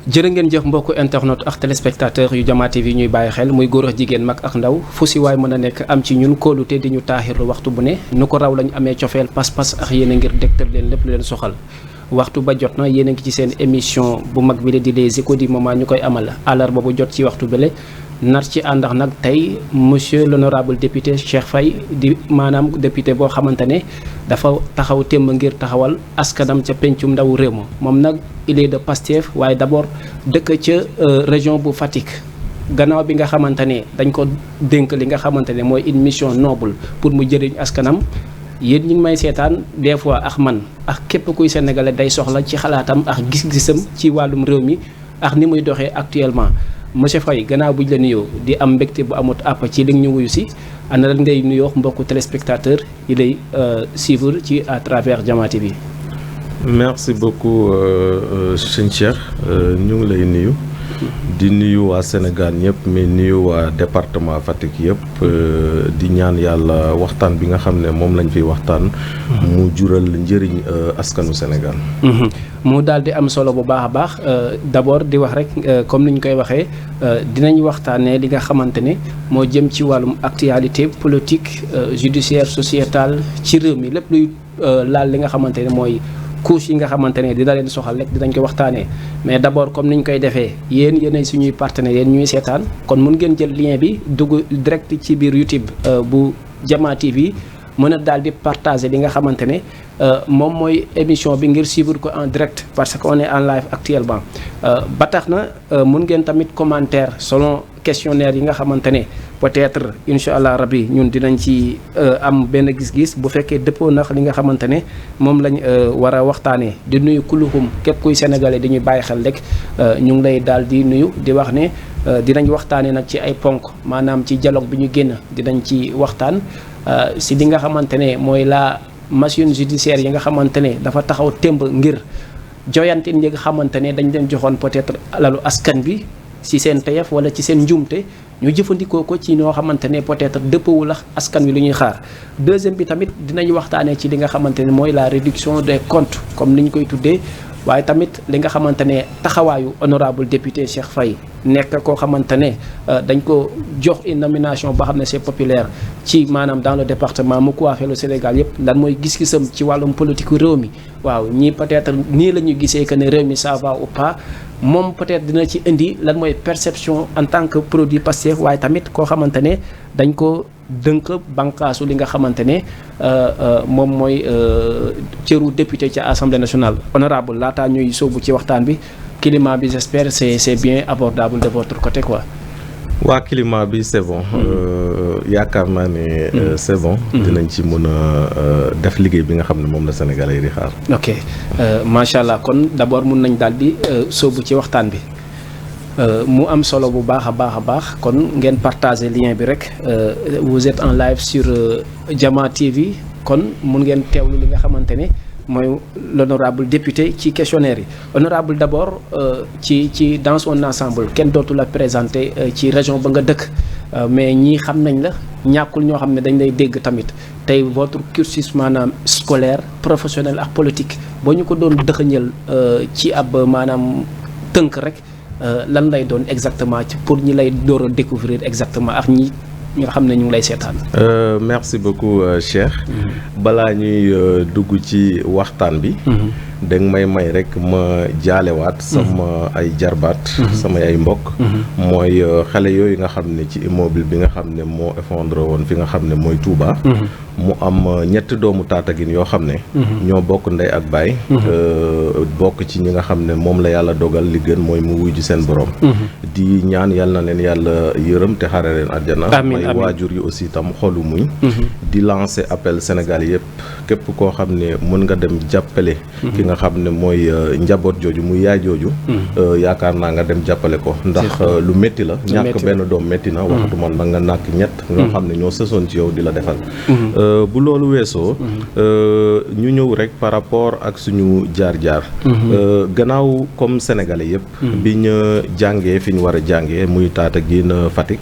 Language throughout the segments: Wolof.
jërë ngeen jëf mbokku internet ak téléspectateur yu Jama TV ñuy bàyyi xel muy góor ak jigéen mag ak ndaw fu si waay mën a nekk am ci ñun kóolute di ñu taaxirlu waxtu bu ne nu ko raw lañu amee cofeel pas-pas ak yéen a ngir dégtal leen lépp lu leen soxal waxtu ba jot na yéen a ngi ci seen émission bu mag bi la di les échos du moment ñu koy amal àllarba bu jot ci waxtu bële nar ci àndax nag tey monsieur l'honorable député Cheikh Faye di maanaam député boo xamante ne dafa taxaw témb ngir taxawal askanam ca pencum ndawu réew ma moom nag il est de Pastef waaye d'abord dëkk ca région bu Fatick gannaaw bi nga xamante ne dañ ko dénk li nga xamante ne mooy une mission noble pour mu jëriñ askanam yéen ñi ngi may seetaan des fois ak man ak képp kuy sénégalais day soxla ci xalaatam ak gis-gisam ci wàllum réew mi ak ni muy doxee actuellement monsieur Faye gannaaw bu ñu la nuyoo di am mbégte bu amut àpp ci li ñu wuyu si ana lan ngay nuyoo mbokku téléspectateur yi lay suivre ci à travers Jama TV bi. merci beaucoup sëñ Cheikh ñu ngi lay nuyu. di nuyu waa Sénégal ñëpp mais nuyu waa département Fatick yëpp di ñaan yàlla waxtaan bi nga xam ne moom lañ fiy waxtaan. mu jural njëriñ askanu Sénégal. mu daal di am solo bu baax a baax d'abord di wax rek comme ni ñu koy waxee dinañ waxtaanee li nga xamante ne moo jëm ci wàllum actualité politique judiciaire sociétale ci réew mi lépp luy laal li nga xamante ne mooy. couche yi nga xamante ne dina leen soxal rek dinañ ko waxtaanee mais d'abord comme niñ koy defee yéenay suñuy partenaires yéen ñuy seetaan kon mun ngeen jël lien bi dugg direct ci biir YouTube bu Jama TV mën a daal di partager li nga xamante ne moom mooy émission bi ngir suivre ko en direct parce que on est en live actuellement ba tax na mun ngeen tamit commentaire selon questionnaire yi nga xamante ne peut-être incha allah rabbi ñun dinañ ci am benn gis-gis bu fekkee dëppoo nax li nga xamante ne moom lañ war a waxtaanee di nuyu kuluhum képp kuy sénégalais di ñuy bàyyi xel rek ñu ngi lay daal di nuyu di wax ne dinañ waxtaanee nag ci ay ponk maanaam ci dialogue bi ñu génn dinañ ci waxtaan si li nga xamante ne mooy la machine judiciaire yi nga xamante ne dafa taxaw témb ngir joyantin yi nga xamante ne dañ leen joxoon peut-être alalu askan bi ci seen teyef wala ci seen njuumte ñu jëfandikoo ko ci ñoo xamante ne peut-être dëppawul ak askan wi lu ñuy xaar deuxième bi tamit dinañ waxtaanee ci li nga xamante ne mooy la réduction des comptes comme ni ñu koy tuddee waaye tamit li nga xamante ne taxawaayu honorable député Cheikh Faye nekk koo xamante ne dañ ko jox une nomination boo xam ne c'est populaire ci maanaam dans le département mu coiffé le Sénégal yëpp lan mooy gis-gisam ci wàllum politique réew mi waaw ñii peut-être nii la ñu gisee que ne réew mi ça va ou pas moom peut-être dina ci indi lan mooy perception en tant que produit Pastef waaye tamit koo xamante ne dañ ko dënk bànqaasu li nga xamante ne moom mooy cëru député ci Assemblée nationale honorable laataa ñuy sóobu ci waxtaan bi climat bi j'espère c'est bien abordable de votre côté quoi. waa climat bi c'est bon yaakaar naa ne c'est bon. dinañ ci mën a def liggéey bi nga xam ne moom la Sénégalais yi di xaar. ok macha allah kon d'abord mun nañ daal di sóobu ci waxtaan bi. mu am solo bu baax a baax kon ngeen partager lien bi rek vous êtes en live sur Jama TV kon mun ngeen teewlu li nga xamante ne mooy l'honorable député ci questionnaire yi honorable d'abord ci dans son ensemble kenn dootu la présenter ci région ba nga dëkk mais ñii xam nañ la ñàkkul ñoo xam ne dañ lay dégg tamit tey votre cursus maanaam scolaire professionnel ak politique boo ñu ko doon dëxëñal ci ab maanaam tënk rek lan lay doon exactement ci pour ñi lay door a découvrir exactement ak ñi nga xam ne ñu ngi lay seetaan. merci beaucoup Cheikh. balaa ñuy dugg ci waxtaan bi. da nga may rek ma jaalewaat sama ay jarbaat. sama ay mbokk. mooy xale yooyu nga xam ne ci immeuble bi nga xam ne moo effondré woon fi nga xam ne mooy Touba. mu am ñetti doomu Tattaguine yoo xam ne. ñoo bokk ndey ak baay. bokk ci ñi nga xam ne moom la yàlla dogal li gën mooy mu wuy ji seen borom. di ñaan yàlla na leen yàlla yërëm te xare leen àjjana. may waajur yi aussi tam xolu muñ. di lancer appel Sénégal yëpp képp koo xam ne mën nga dem jàppale. ki nga xam ne mooy njaboot jooju muy yaay jooju. yaakaar naa nga dem jàppale ko ndax lu métti la. ñàkk benn doom métti na. waxtu man ba nga nàkk ñett. ñoo xam ne ñoo sësoon ci yow di la defal. bu loolu weesoo ñu ñëw rek par rapport ak suñu jaar-jaar. gannaaw comme sénégalais yëpp. bi ñu jàngee fi ñu war a jàngee muy Tattaguine Fatick.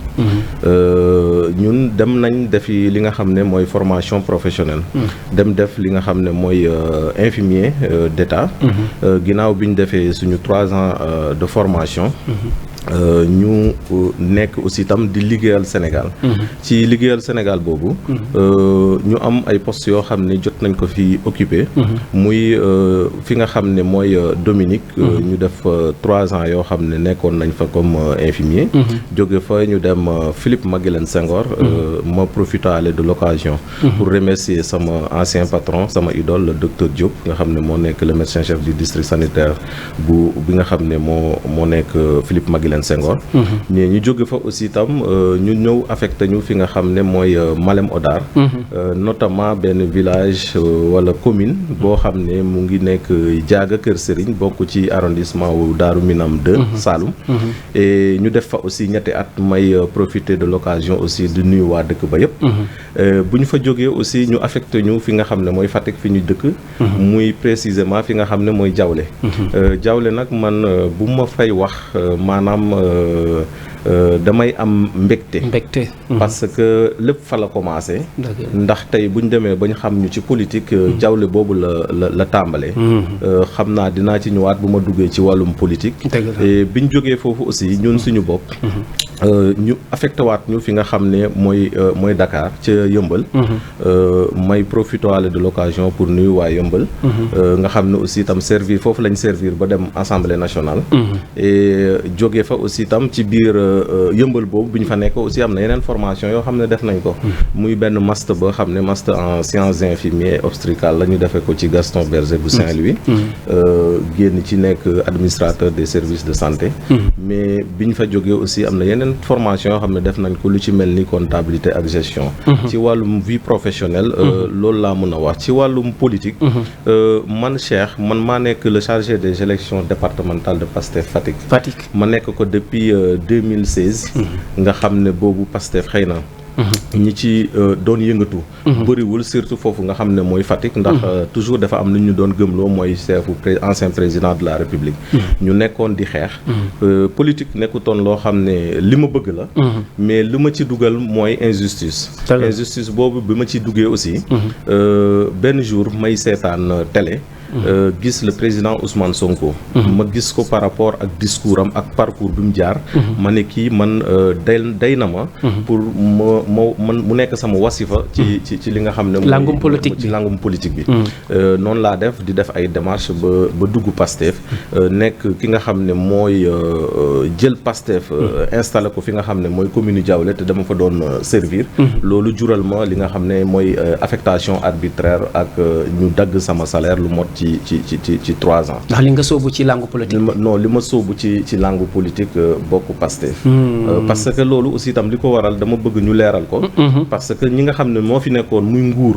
ñun dem nañ defi li nga xam ne mooy formation professionnelle. dem def li nga xam ne mooy infirmier d'État. ginnaaw bi ñu defee suñu 3 ans de formation. ñu nekk aussi itam di liggéeyal Sénégal. ci liggéeyal Sénégal boobu. ñu am ay postes yoo xam ne jot nañ ko fi occupé. muy fi nga xam ne mooy Dominique. ñu def 3 ans yoo xam ne nekkoon nañ fa comme infirmier. jóge fa ñu dem Philippe Maguilène Senghor. ma profitaale de l'occasion. pour remercier sama ancien patron sama idole le docteur Diop nga xam ne moo nekk le médecin chef du district sanitaire bi nga xam ne moo nekk Philippe Maguilène Senghor. mais ñu jóge fa aussi itam ñu ñëw affecté ñu fi nga xam ne mooy Malem Hodar. notamment benn village wala commune boo xam ne mu ngi nekk Diaga Kër Serigne bokk ci arrondissement wu Daaru Minam 2 Saloum. et ñu def fa aussi ñetti at may profiter de l'occasion aussi di nuyu waa dëkk ba yëpp. bu ñu fa jógee aussi ñu affecté ñu fi nga xam ne mooy Fatick fi ñu dëkk. muy précisément fi nga xam ne mooy Diawlé. Diawlé nag man bu ma fay wax maanaam damay am mbégte. parce que lépp fa la commencé. ndax tey bu ñu demee ba ñu xam ñu ci politique. Diawlé boobu la tàmbalee. xam naa dinaa ci ñëwaat bu ma duggee ci wàllum politique. et bi ñu jógee foofu aussi ñun suñu bopp. ñu affecté waat ñu fi nga xam ne mooy Dakar ca Yëmbal. may profité de l'occasion pour nuyu waa Yëmbal. nga xam ne aussi itam servir foofu lañ servir ba dem Assemblée nationale. et jógee fa aussi itam ci biir Yëmbal boobu bi ñu fa nekk aussi am na yeneen formation yoo xam ne def nañ ko. muy benn master boo xam ne master en sciences infirmières obstétricales la ñu defee ko ci Gaston Berger bu Saint-Louis. génn ci nekk administrateur des services de santé. mais bi ñu fa jógee aussi am na yeneen formation yoo xam ne def nañ ko lu ci mel ni comptabilité ak gestion. ci wàllum vie professionnelle. loolu laa mën a wax ci wàllum politique. man Cheikh man maa nekk le chargé des élections départementales de Pastef Fatick. ma nekk ko depuis 2016. nga xam ne boobu Pastef xëy na. ñi ci doon yëngatu. bëriwul surtout foofu nga xam ne mooy Fatick. ndax toujours dafa am lu ñu doon gëmloo mooy chefu ancien président de la République. ñu nekkoon di xeex. politique nekkutoon loo xam ne li ma bëgg la. mais li ma ci dugal mooy injustice. injustice boobu bi ma ci duggee aussi. benn jour may seetaan télé. gis le président Ousmane Sonko. ma gis ko par rapport ak discours am ak parcours bi mu jaar. ma ne kii man day na ma. pour mu nekk sama wasifa. ci li nga xam ne. langum politique ci langum politique bi. noonu laa def di def ay démarches ba dugg Pastef. nekk ki nga xam ne mooy jël Pastef. installé ko fi nga xam ne mooy commune Diawlé te dama fa doon servir. loolu jural ma li nga xam ne mooy affectation arbitraire ak ñu dagg sama salaire lu mot ci 3 ans. ndax li nga sóobu ci langue politique. non li ma sóobu ci langue politique bokk Pastef. parce que loolu aussi itam li ko waral dama bëgg ñu leeral ko. parce que ñi nga xam ne moo fi nekkoon muy nguur.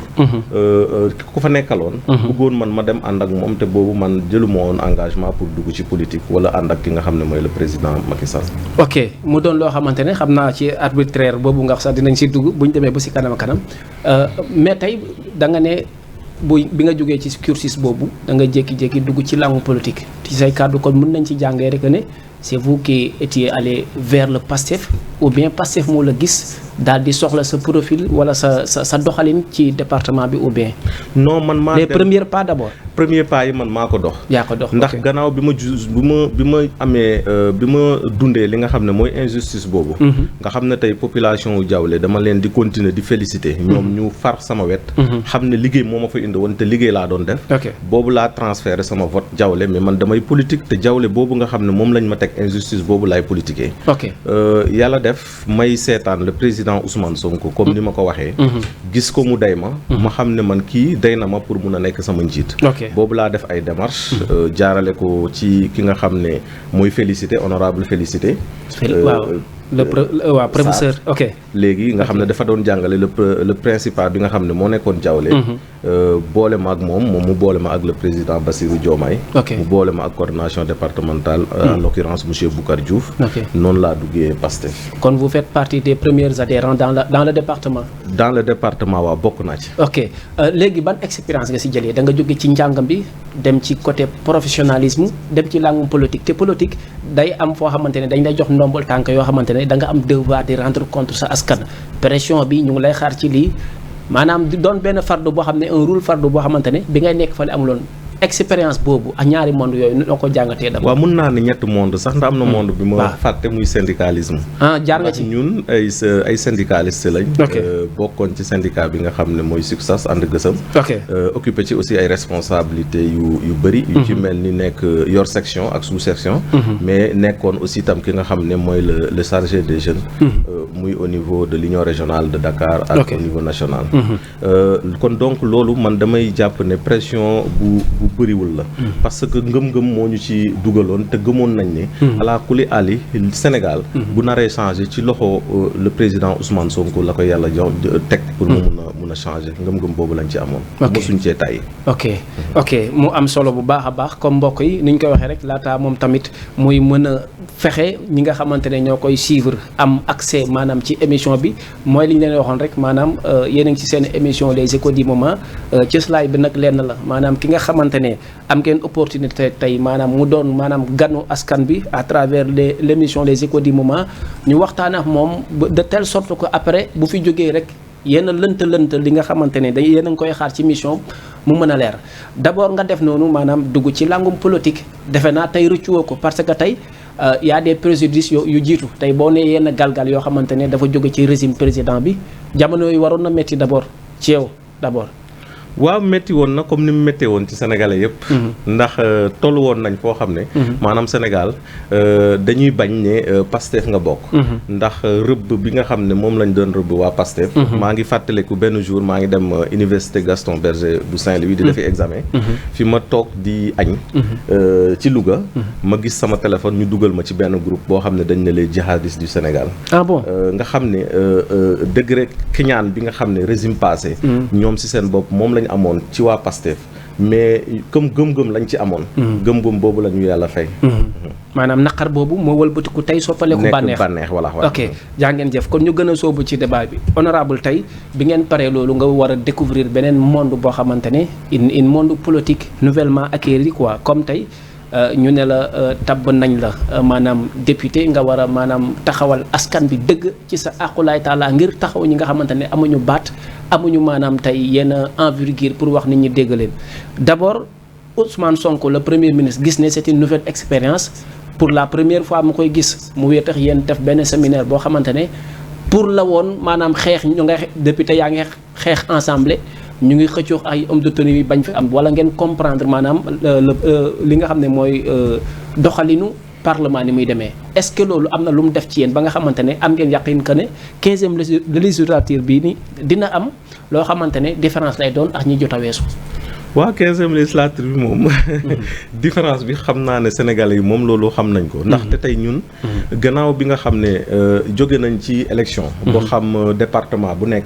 ku fa nekkaloon. bëggoon man ma dem ànd ak moom te boobu man jëluma woon engagement pour dugg ci politique wala ànd ak ki nga xam ne mooy le président Macky Sall. ok mu doon loo xamante ne xam naa ci arbitraire boobu nga sax dinañ si dugg bu ñu demee ba si kanam mais tey da nga ne. bi nga jógee ci cursus boobu da nga jékki-jékki dugg ci langue politique ci say kàddu kon mën nañ ci jàngee rek ne c'est vous qui étiez allé vers le Pastef ou bien Pastef moo la gis daal di soxla sa profil wala sa doxalin ci département bi ou bien. non man maa les premiers pas d'abord. premier pas yi man maa ko dox. yaa ko dox ndax gannaaw bi ma amee bi ma dundee li nga xam ne mooy injustice boobu. nga xam ne tey population wu Diawlé dama leen di continuer di féliciter. ñoom ñu far sama wet. xam ne liggéey moo ma fa indi woon te liggéey laa doon def. boobu laa transféré sama vote Diawlé mais man damay politique te Diawlé boobu nga xam ne moom lañ ma teg injustice boobu laay politiquer. yàlla def may seetaan le président Ousmane Sonko comme ni ma ko waxee. gis ko mu day ma. ma xam ne man kii day na ma pour mun a nekk sama njiit. boobu laa def ay démarches. jaarale ko ci ki nga xam ne mooy félicité honorable félicité. waaw professeur ok. léegi nga xam ne dafa doon jàngale le principal bi nga xam ne moo nekkoon Diawlé. boole ma ak moom mu boole ma ak le président Bassirou Diomaye. mu boole ma ak coordination départementale. en l'occurrence monsieur Boucar Diouf. noonu laa duggee Pastef. kon vous faites partie des premiers adhérents dans le département. dans le département waaw bokk naa ci. ok léegi ban expérience nga si jëlee da nga jóge ci njàngam bi dem ci côté professionnalisme dem ci langue politique te politique day am foo xamante ne dañ lay jox ndombal tànk yoo xamante ne da nga am devoir de rendre compte sa askan pression bi ñu ngi lay xaar ci lii maanaam di doon benn fardu boo xam ne un rôle fardu boo xamante ne bi ngay nekk fale amuloon expérience boobu ak ñaari monde yooyu noo ko jàngatee d'abord. waaw mun naa ne ñetti monde sax ndax am na monde bi ma fàtte muy syndicalisme. jaar nga ci ñun ay syndicaliste lañ. bokkoon ci syndicat bi nga xam ne mooy SUTSAS ànd gësëm. occupé ci aussi ay responsabilités yu bëri. yu ci mel ni nekk yor section ak sous section. mais nekkoon aussi tam ki nga xam ne mooy le chargé des jeunes. muy au niveau de l'union régionale de Dakar ak au niveau national. kon donc loolu man damay jàpp ne pression bu bëriwul la. parce que ngëm-ngëm moo ñu ci dugaloon te gëmoon nañ ne. ala kuli ali Sénégal. bu naree changé ci loxo le président Ousmane Sonko la ko yàlla jox teg pour mu mun a changé ngëm-ngëm boobu lañ ci amoon. mosuñ cee tàyyi. ok mu am solo bu baax a baax comme mbokk yi ni ñu koy waxee rek laata moom tamit muy mën a fexe ñi nga xamante ne ñoo koy suivre am accès maanaam ci émission bi mooy li ñu leen waxoon rek maanaam yéen a ngi ci seen émission les échos du moment cëslaay bi nag lenn la maanaam ki nga xamante ne am ngeen opportunité tey maanaam mu doon maanaam ganu askan bi à travers l'émission les échos du moment ñu waxtaan ak moom de telle sorte que après bu fi jógee rek yenn lënt li nga xamante ne day yéen a ngi koy xaar ci mission mu mën a leer d'abord nga def noonu maanaam dugg ci langum politique defe naa tey rëccuwoo ko parce que tey y a des préjudices yu jiitu tey boo nee yenn galgal yoo xamante ne dafa jóge ci régime président bi jamono yooyu waroon na métti d'abord ci yow d'abord. waaw métti woon na comme ni mu méttee woon ci sénégalais yëpp. ndax tollu woon nañ foo xam ne. maanaam Sénégal dañuy bañ ne Pastef nga bokk. ndax rëbb bi nga xam ne moom lañ doon rëbb waa Pastef. maa ngi fàttaliku benn jour maa ngi dem université Gaston Berger bu Saint-Louis di defi examen. fi ma toog di añ. ci Louga. ma gis sama téléphone ñu dugal ma ci benn groupe boo xam ne dañ ne les djihadistes du Sénégal. ah bon nga xam ne degré kiñaan bi nga xam ne régime passé. ñoom ci seen bopp moom lañ amoon ci waa Pastef mais comme gëm-gëm lañ ci amoon. gëm-gëm boobu la ñu yàlla fay. maanaam naqar boobu moo wëlbatiku tey soppaleeku bànneex voilà. ok jaa ngeen jëf kon ñu gën a sóobu ci débat bi honorable tey bi ngeen paree loolu nga war a découvrir beneen monde boo xamante ne une monde politique nouvellement acquéri quoi comme tey ñu ne la tabb nañ la maanaam député nga war a maanaam taxawal askan bi dëgg ci sa aqulaay taala ngir taxaw ñi nga xamante ne amuñu baat amuñu maanaam tey yenn envergure pour wax nit ñi dégg leen d'abord Ousmane Sonko le premier ministre gis ne c'est une nouvelle expérience pour la première fois mu koy gis mu wéetax yéen def benn séminaire boo xamante ne pour la woon maanaam xeex ñu nga député yaa ngi xeex ensemble ñu ngi xëccoo ay homme de tenue yi bañ fi am wala ngeen comprendre maanaam li nga xam ne mooy doxalinu parlement ni muy demee est-ce que loolu am na lu mu def ci yéen ba nga xamante ne am ngeen yaqin que ne 15e législature bii ni dina am loo xamante ne différence lay doon ak ñi jot a weesu. waaw 15e législature bi moom différence bi xam naa ne Sénégalais yi moom loolu xam nañ ko ndaxte tey ñun gannaaw bi nga xam ne jóge nañ ci élection boo xam département bu nekk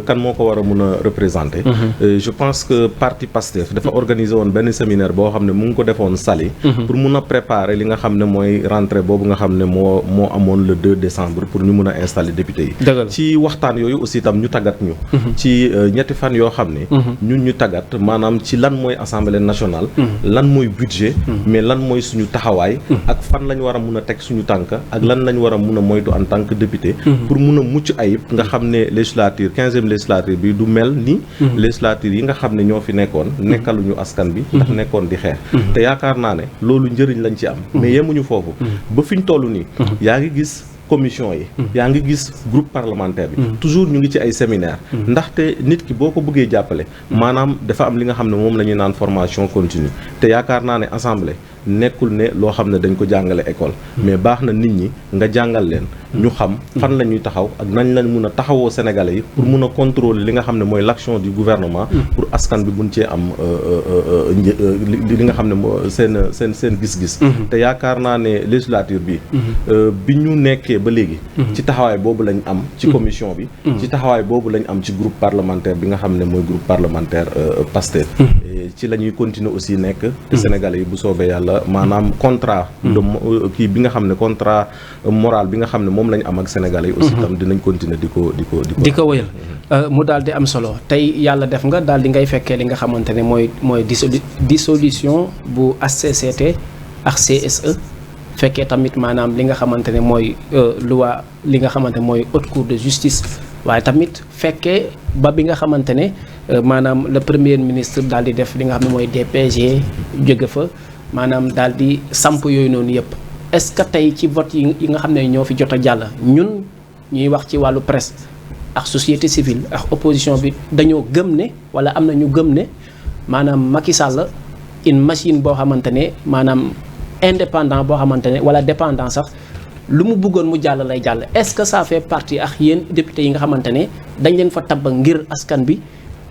kan moo ko war a mun a représenter je pense que parti Pastef dafa organiser woon benn séminaire boo xam ne mu ngi ko defoon Saly pour mun a préparer li nga xam ne mooy rentrée boobu nga xam ne moo amoon le 2 décembre pour ñu mun a installer député yi ci waxtaan yooyu aussi itam ñu tàggat ñu ci ñetti fan yoo xam ne ñun ñu tàggat maanaam ci lan mooy assemblée nationale lan mooy budget mais lan mooy suñu taxawaay ak fan lañ war a mun a teg suñu tànk ak lan lañ war a mun a moytu en tant que député pour mun a mucc ayib nga xam ne législature 15e législature bi du mel ni législature yi nga xam ne ñoo fi nekkoon nekkaluñu askan bi ndax nekkoon di xeex te yaakaar naa ne loolu njëriñ lañ ci am mais yemuñu foofu ba fi ñu toll nii yaa ngi gis commission yi yaa ngi gis groupe parlementaire bi toujours ñu ngi ci ay séminaire ndaxte nit ki boo ko bëggee jàppale maanaam dafa am li nga xam ne moom la ñuy naan formation continue te yaakaar naa ne assemblée nekkul ne loo xam ne dañ ko jàngale école mais baax na nit ñi nga jàngal leen ñu xam fan la ñuy taxaw ak nañ lañ mun a taxawoo sénégalais yi pour mun a contrôler li nga xam ne mooy l'action du gouvernement pour askan bi buñ cee am li nga xam ne moo seen gis-gis te yaakaar naa ne législature bi ñu nekkee ba léegi ci taxawaay boobu lañ am ci commission bi ci taxawaay boobu lañ am ci groupe parlementaire bi nga xam ne mooy groupe parlementaire Pastef ci la ñuy continuer aussi nekk te sénégalais yi bu soobee yàlla maanaam contrat de kii bi nga xam ne contrat moral bi nga xam ne moom lañ am ak sénégalais yi aussi tam dinañ continuer di ko wëyal mu daal di am solo tey yàlla def nga daal di ngay fekkee li nga xamante ne mooy dissolution bu HCCT ak CSE fekkee tamit maanaam li nga xamante ne mooy loi li nga xamante ne mooy haute cour de justice waaye tamit fekkee ba bi nga xamante ne maanaam le premier ministre daal di def li nga xam ne mooy DPG jóge fa maanaam daal di samp yooyu noonu yëpp est-ce que tey ci vote yi nga xam ne ñoo fi jot a jàll ñun ñuy wax ci wàllu presse ak société civile ak opposition bi dañoo gëm ne wala am na ñu gëm ne maanaam Macky Sall une machine boo xamante ne maanaam indépendant boo xamante ne wala dépendant sax lu mu bëggoon mu jàll lay jàll est-ce que ça fait partie ak yéen député yi nga xamante ne dañ leen fa tabb ngir askan bi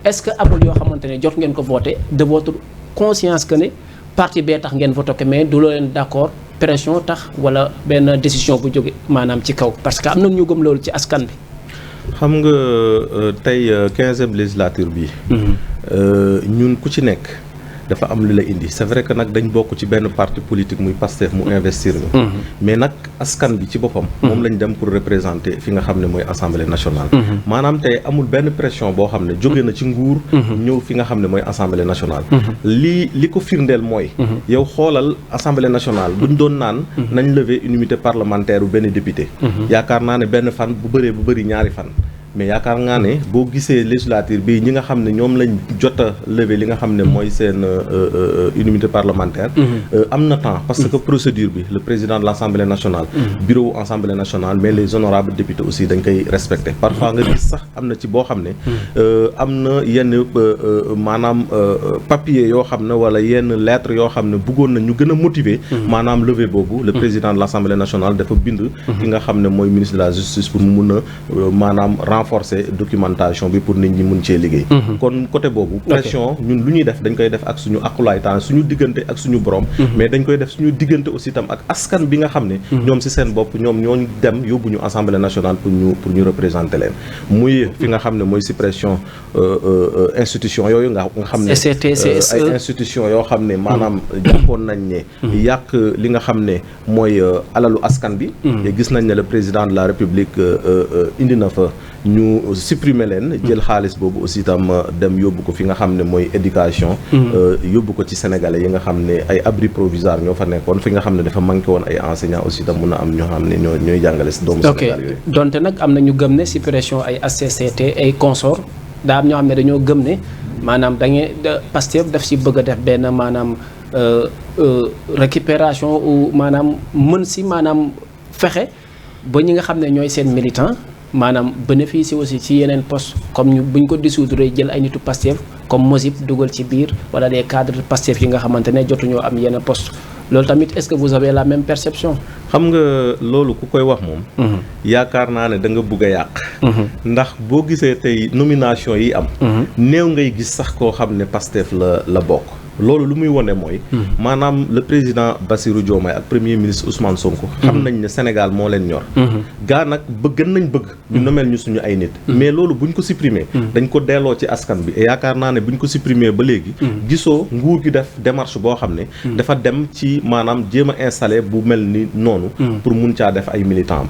est-ce que amul yoo xamante ne jot ngeen ko voté de votre conscience que ne parti bee tax ngeen voté ko mais du loo leen d'accord pression tax wala benn décision bu jóge maanaam ci kaw parce que am na ñu gëm loolu ci askan bi. xam nga tey 15e législature bi ñun ku ci nekk dafa am lu la indi c'est vrai que nag dañ bokk ci benn parti politique muy Pastef mu investir ñu mais nag askan bi ci boppam moom lañ dem pour représenter fi nga xam ne mooy assemblée nationale maanaam tey amul benn pression boo xam ne jóge na ci nguur ñëw fi nga xam ne mooy assemblée nationale li ko firndeel mooy yow xoolal assemblée nationale buñ doon naan nañ lever immunité parlementaire bu benn député yaakaar naa ne benn fan bu bëri ñaari fan mais yaakaar ngaa ne boo gisee législature bi ñi nga xam ne ñoom lañ jot a lever li nga xam ne mooy seen immunité parlementaire am na temps parce que procédure bi le président de l'Assemblée nationale bureau Assemblée nationale mais les honorables députés aussi dañ koy respecter parfois nga gis sax am na ci boo xam ne am na yenn maanaam papier yoo xam ne wala yenn lettre yoo xam ne bëggoon na ñu gën a motiver maanaam lever boobu le président de l'Assemblée nationale dafa bind ki nga xam ne mooy ministre de la justice pour mu mun a maanaam renforcer documentation bi pour nit ñi mun cee liggéey kon côté boobu pression ñun lu ñuy def dañ koy def ak suñu aqulaay temps suñu diggante ak suñu borom mais dañ koy def suñu diggante aussi tam ak askan bi nga xam ne ñoom ci seen bopp ñoom ñooñu dem yóbbu ñu assemblée nationale pour ñu représenter leen muy fi nga xam ne mooy suppression institution yooyu nga xam ne ay institution yoo xam ne maanaam jàppoon nañ ne yàq li nga xam ne mooy alalu askan bi gis nañ ne le président de la république indi na fa ñu supprimer leen jël xaalis boobu aussi tam dem yóbbu ko fi nga xam ne mooy éducation yóbbu ko ci sénégalais yi nga xam ne ay abri provisoire ñoo fa nekkoon fi nga xam ne dafa manqué woon ay enseignants aussi tam mun a am ñoo xam ne ñooy jàngale si doomu Sénégal yooyu donte nag am na ñu gëm ne suppression ay HCCT ay consort daa am ñoo xam ne dañoo gëm ne maanaam Pastef daf si bëgg a def benn maanaam récupération ou maanaam mën si maanaam fexe ba ñi nga xam ne ñooy seen militant maanaam bénéficier aussi ci yeneen poste comme buñ ko dissoudre jël ay nitu Pastef comme Mosip dugal ci biir wala des cadres Pastef yi nga xamante ne jotuñoo am yenn poste loolu tamit est-ce que vous avez la même perception. xam nga loolu ku koy wax moom. yaakaar naa ne da nga bugg a yàq. ndax boo gisee tey nomination yi am. néew ngay gis sax koo xam ne Pastef la bokk. loolu lu muy wone mooy maanaam le président Bassirou Diomaye ak premier ministre Ousmane Sonko xam nañ ne Sénégal moo leen ñor gaa nag gën nañ bëgg ñu nomeel ñu suñu ay nit mais loolu buñ ko supprimer dañ ko delloo ci askan bi et yaakaar naa ne buñ ko supprimer ba léegi gisoo nguur gi def démarche boo xam ne dafa dem ci maanaam jéem a installé bu mel ni noonu pour mun caa def ay militants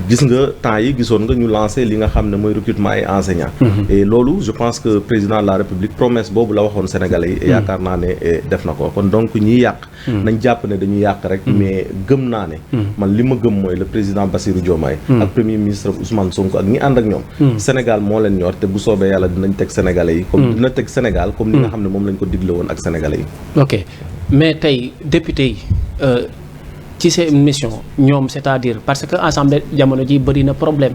gis nga temps yi gisoon nga ñu lancé li nga xam ne mooy recrutement ay enseignants et loolu je pense que président de la République promesse boobu la waxoon Sénégalais yi et yaakaar naa ne def na ko kon donc ñiy yàq nañ jàpp ne dañuy yàq rek mais gëm naa ne man li ma gëm mooy le président Bassirou Diomaye ak premier ministre Ousmane Sonko ak ñi ànd ak ñoom Sénégal moo leen ñor te bu soobee yàlla dinañ teg Sénégalais yi comme dina teg Sénégal comme ni nga xam ne moom lañ ko digle woon ak Sénégalais yi ok mais tey député yi ci seen mission ñoom c'est-à-dire parce que assemblée jamono ji bëri na problème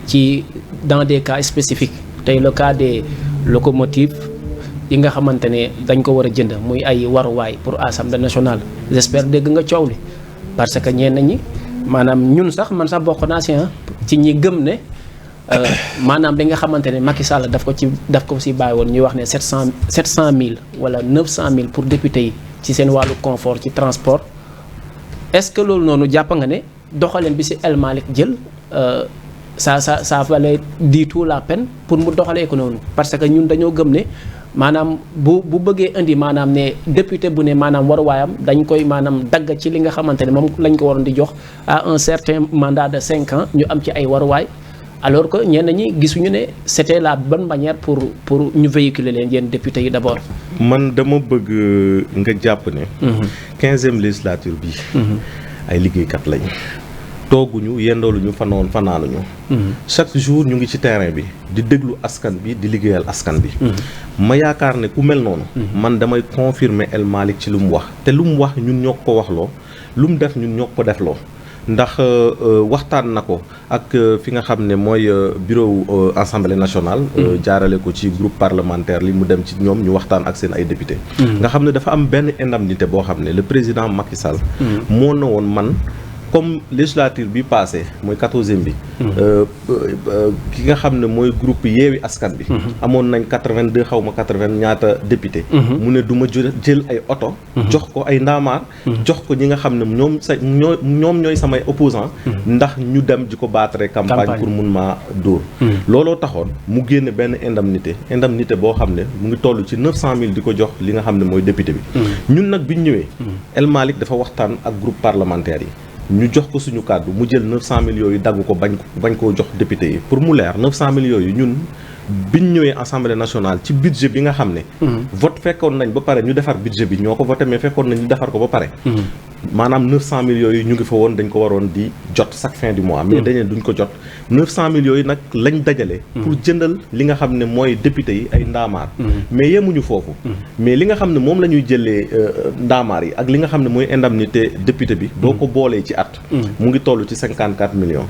ci dans des cas spécifiques tey le cas des locomotives yi nga xamante ne dañ ko war a jënd muy ay waruwaay pour assemblée nationale j'espère dégg nga coow li parce que ñenn ñi maanaam ñun sax man sax bokk naa ci ñi gëm ne maanaam li nga xamante ne Macky Sall daf ko si bàyyi woon ñuy wax ne 700 000 wala 900 000 pour député yi ci seen wàllu confort ci transport est-ce que loolu noonu jàpp nga ne doxaleen bi si El Malick jël ça valait du tout la peine pour mu doxalee ko noonu parce que ñun dañoo gëm ne maanaam bu bëggee indi maanaam ne député bu ne maanaam waruwaayam dañ koy maanaam dagg ci li nga xamante ne moom lañ ko waroon di jox à un certain mandat de 5 ans ñu am ci ay waruwaay alors que ñenn ñi gisuñu ne c'était la bonne manière pour ñu véhiculer leen yéen député yi d'abord. man dama bëgg nga jàpp ne. 15e législature bi ay liggéeykat lañ tooguñu yendooluñu fanaanuñu chaque jour ñu ngi ci terrain bi di déglu askan bi di liggéeyal askan bi ma yaakaar ne ku mel noonu man damay confirmer El Malick ci lu mu wax te lu mu wax ñun ñoo ko waxloo lu mu def ñun ñoo ko defloo ndax waxtaan na ko ak fi nga xam ne mooy bureau assemblée nationale jaarale ko ci groupe parlementaire li mu dem ci ñoom ñu waxtaan ak seen ay député nga xam ne dafa am benn indemnité boo xam ne le président Macky Sall moo na woon man comme législature bi passé mooy 14e bi ki nga xam ne mooy groupe Yewwi Askan bi amoon nañ 82 xaw ma 80 ñaata député mu ne du ma jël ay oto jox ko ay ndaamaar jox ko ñi nga xam ne ñoom ñooy samay opposant ndax ñu dem di ko battre campagne pour mun maa dóor looloo taxoon mu génne benn indemnité boo xam ne mu ngi toll ci 900 000 di ko jox li nga xam ne mooy député bi ñun nag biñ ñëwee El Malick dafa waxtaan ak groupe parlementaire yi ñu jox ko suñu kàddu mu jël 900 000 yooyu dagg ko bañ koo jox député yi pour mu leer 900 000 yooyu ñun biñ ñëwee assemblée nationale ci budget bi nga xam ne vote fekkoon nañ ba pare ñu defar budget bi ñoo ko voté mais fekkoon nañ ñu defar ko ba pare maanaam 900 000 yooyu ñu ngi fa woon dañ ko waroon di jot chaque fin du mois mais dañu duñ ko jot 900 000 yooyu nag lañ dajale pour jëndal li nga xam ne mooy député yi ay ndaamaar mais yemuñu foofu mais li nga xam ne moom la ñuy jëlee ndaamaar yi ak li nga xam ne mooy indemnité député bi boo ko boolee ci at mu ngi toll ci 54 millions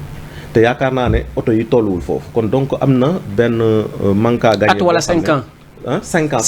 te yaakaar naa ne oto yi tolluwul foofu kon donc am na benn manque à gagner at wala 5 ans 5 ans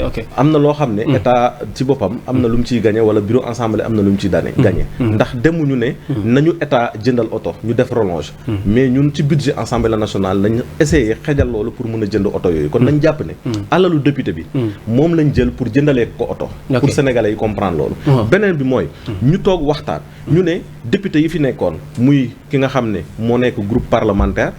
ok am na loo xam ne état ci boppam am na lu mu ciy gagné wala bureau assemblée am na lu mu ciy gagné ndax demuñu ne nañu état jëndal oto ñu def relonge mais ñun ci budget assemblée nationale lañ essayé xejal loolu pour mën a jënd oto yooyu kon nañ jàpp ne alalu député bi moom lañ jël pour jëndalee ko oto pour sénégalais yi comprendre loolu beneen bi mooy ñu toog waxtaan ñu ne député yi fi nekkoon muy ki nga xam ne moo nekk groupe parlementaire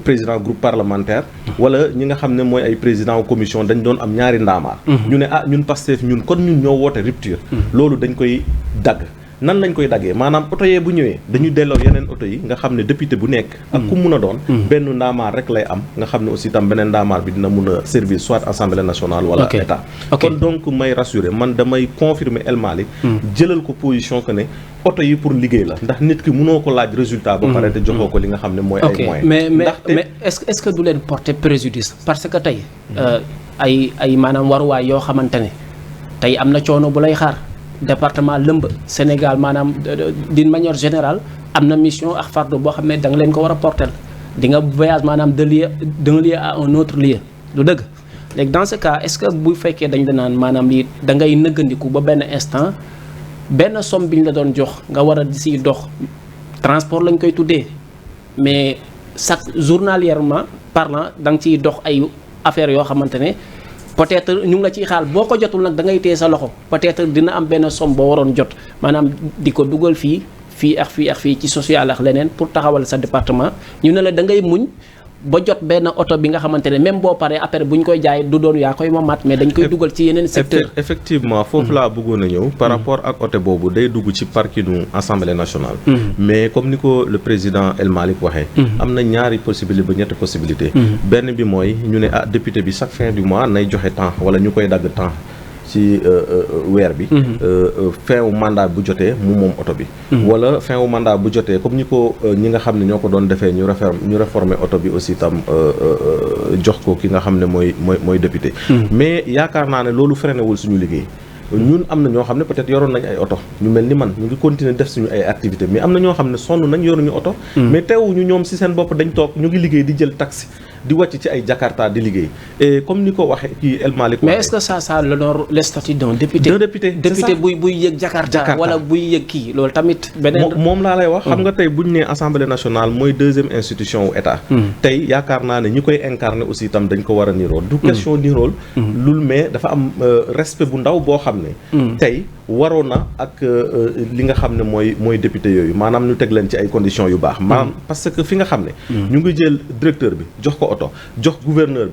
président groupe parlementaire wala ñi nga xam ne mooy ay président commission dañ doon am ñaari ndaamaar ñu ne ñun Pastef ñun kon ñun ñoo woote rupture loolu dañ koy dagg nan lañ koy daggee maanaam oto yee bu ñëwee dañu delloo yeneen oto yi nga xam ne député bu nekk ak ku mun a doon benn ndaamaar rek lay am nga xam ne aussi tam beneen ndaamaar bi dina mun a servir soit assemblée nationale wala état kon donc may rassurer man damay confirmer El Malick jëlal ko position que ne oto yi pour liggéey la ndax nit ki mënoo ko laaj résultat ba pare te joxoo ko li nga xam ne mooy ay moyens mais est-ce que du leen porter préjudice parce que tey ay maanaam waruwaay yoo xamante ne tey am na coono bu lay xaar département lëmb Sénégal maanaam d'une manière générale am na mission ak fardeau boo xam ne da nga leen ko war a porter di nga voyage maanaam d'un lieu à un autre lieu du dëgg léegi dans ce cas est-ce que bu fekkee dañ la naan maanaam lii da ngay nëggandiku ba benn instant benn somme bi ñu la doon jox nga war a di siy dox transport lañ koy tuddee mais chaque journalièrement parlant da nga ciy dox ay affaires yoo xamante ne peut-être ñu ngi la ciy xaal boo ko jotul nag da ngay téye sa loxo peut-être dina am benn somme boo waroon jot maanaam di ko dugal fii ci social ak leneen pour taxawal sa département ñu ne la da ngay muñ ba jot benn oto bi nga xamante ne même boo paree après bu ñu koy jaay du doon yaa koy moomaat mais dañ koy dugal ci yeneen secteur effectivement foofu laa bëggoon a ñëw par rapport ak oto boobu day dugg ci parkinu assemblée nationale mais comme ni ko le président El Malick waxee am na ñaari possibilité ba ñetti possibilité benn bi mooy ñu ne député bi chaque fin du mois nay joxe temps wala ñu koy dagg temps ci weer bi fin wu mandat bu jotee mu moom oto bi wala fin wu mandat bu jotee comme ñi ko ñi nga xam ne ñoo ko doon defee ñu réformer oto bi aussi tam jox ko ki nga xam ne mooy député mais yaakaar naa ne loolu freiné wul suñu liggéey ñun am na ñoo xam ne peut-être yoroon nañ ay oto ñu mel ni man ñu ngi continuer def suñu ay activité mais am na ñoo xam ne sonn nañ yoruñu oto mais teewuñu ñoom ci seen bopp dañ toog ñu ngi liggéey di jël taxi di wàcc ci ay Jakarta di liggéey et comme ni ko waxee kii El Malick mais est-ce que ça l'honore le statut d'un député député buy yëg Jakarta wala buy yëg kii loolu tamit beneen moom laa lay wax xam nga tey bu ñu nee assemblée nationale mooy deuxième institution wu état tey yaakaar naa ne ñi koy incarner aussi itam dañ ko war a nirool du question nirool lul mais dafa am respect bu ndaw boo xam ne tey waroon na ak li nga xam ne mooy député yooyu maanaam ñu teg leen ci ay conditions yu baax maanaam parce que fi nga xam ne ñu ngi jël directeur bi jox ko oto jox gouverneur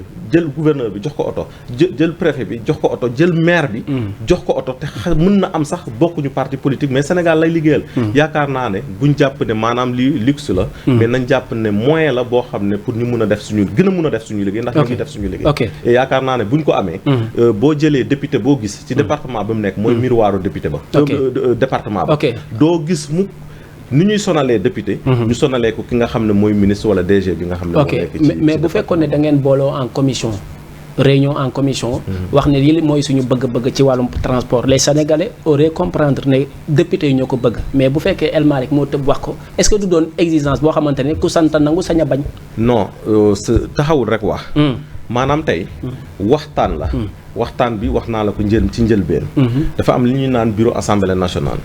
bi jox ko oto jël préfet bi jox ko oto jël maire bi jox ko oto te mën na am sax bokkuñu parti politique mais Sénégal lay liggéeyal yaakaar naa ne buñ jàpp ne maanaam lii luxe la mais nañ jàpp ne moyen la boo xam ne pour ñu mun a def suñu gën a mun a def suñu liggéey ndax ñu ngi def suñu liggéey et yaakaar naa ne buñ ko amee boo jëlee député boo gis ci département ba mu nekk mooy miroiru député ba département ba doo gis mu ni ñuy sonalee député ñu sonalee ko ki nga xam ne mooy ministre wala DG bi nga xam ne moo nekk ci mais bu fekkoon ne da ngeen booloo en commission réunion en commission wax ne lii mooy suñu bëgg-bëgg ci wàllum transport les Sénégalais auraient comprendre ne député yi ñoo ko bëgg mais bu fekkee El Malick moo tëb wax ko est-ce que du doon exigence boo xamante ne ku sant nangu sañ a bañ non taxawul rek wax maanaam tey waxtaan la waxtaan bi wax naa la ko ci njëlbeen dafa am li ñuy naan bureau assemblée nationale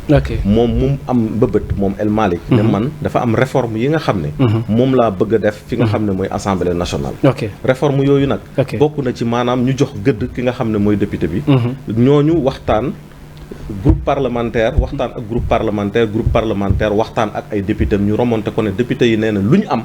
moom mu am mbëbët moom El Malick ne man dafa am réforme yi nga xam ne moom laa bëgg a def fi nga xam ne mooy assemblée nationale réforme yooyu nag bokk na ci maanaam ñu jox gëdd ki nga xam ne mooy député bi ñooñu waxtaan groupe parlementaire waxtaan ak groupe parlementaire waxtaan ak ay député ñu remonté ko ne député yi nee na lu ñu am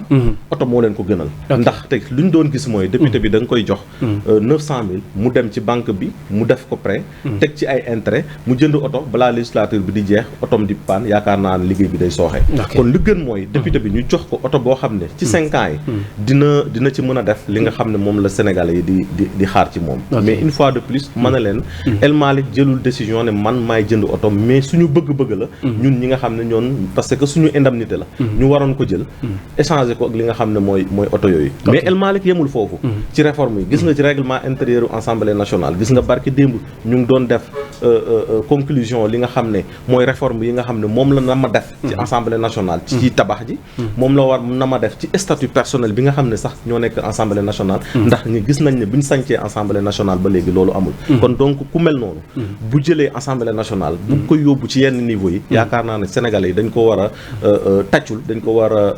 oto moo leen ko gënal ndax te lu ñu doon gis mooy député bi da nga koy jox 900 000 mu dem ci banque bi mu def ko prêt teg ci ay intérêt mu jënd oto balaa législature bi di jeex otom di paan yaakaar naa ne liggéey bi day sooxe kon li gën mooy député bi ñu jox ko oto boo xam ne ci 5 ans yi dina ci mën a def li nga xam ne moom la Sénégalais yi di xaar ci moom mais une fois de plus mën na leen El Malick jëlul décision ne man maay jënd oto mais suñu bëgg-bëgg la ñun ñi nga xam ne ñoon parce que suñu indemnité la ñu waroon ko jël échanger ko ak li nga xam ne mooy oto yooyu mais El Malick yemul foofu ci réforme yi gis nga ci règlement intérieur u Assemblée nationale gis nga barki démb ñu ngi doon def conclusion li nga xam ne mooy réforme yi nga xam ne moom la na ma def ci Assemblée nationale ci tabax ji moom la war na ma def ci statut personnel bi nga xam ne sax ñoo nekk Assemblée nationale ndax ñi gis nañ ne bu ñu sancee Assemblée nationale ba léegi loolu amul kon donc ku mel noonu bu jëlee Assemblée nationale bu ko yóbbu ci yenn niveau yi yaakaar naa ne Sénégalais yi dañ ko war a tàccul dañ ko war a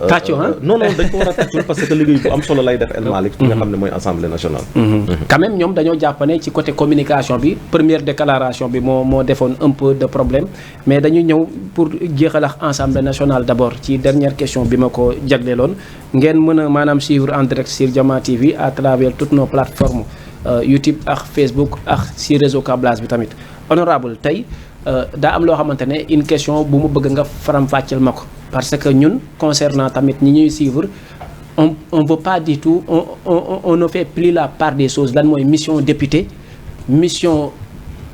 non dañ ko war a tàccul parce que liggéey bu am solo lay def El Malick fi nga xam ne mooy Assemblée nationale quand même ñoom dañoo jàpp ne ci côté communication bi première déclaration bi moo defoon un peu de problème mais dañu ñëw pour jeexal ak Assemblée nationale d'abord ci dernière question bi ma ko jagleeloon ngeen mën a maanaam suivre en direct sur Jama TV à travers toutes nos plateformes YouTube ak Facebook ak si réseau câblage bi tamit honorable tey daa am loo xamante ne une question bu mu bëgg nga faram-fàcceel ma ko parce que ñun concernant tamit ñi ñuy suivre on veut pas du tout on ne fait plus la part des choses lan mooy mission député mission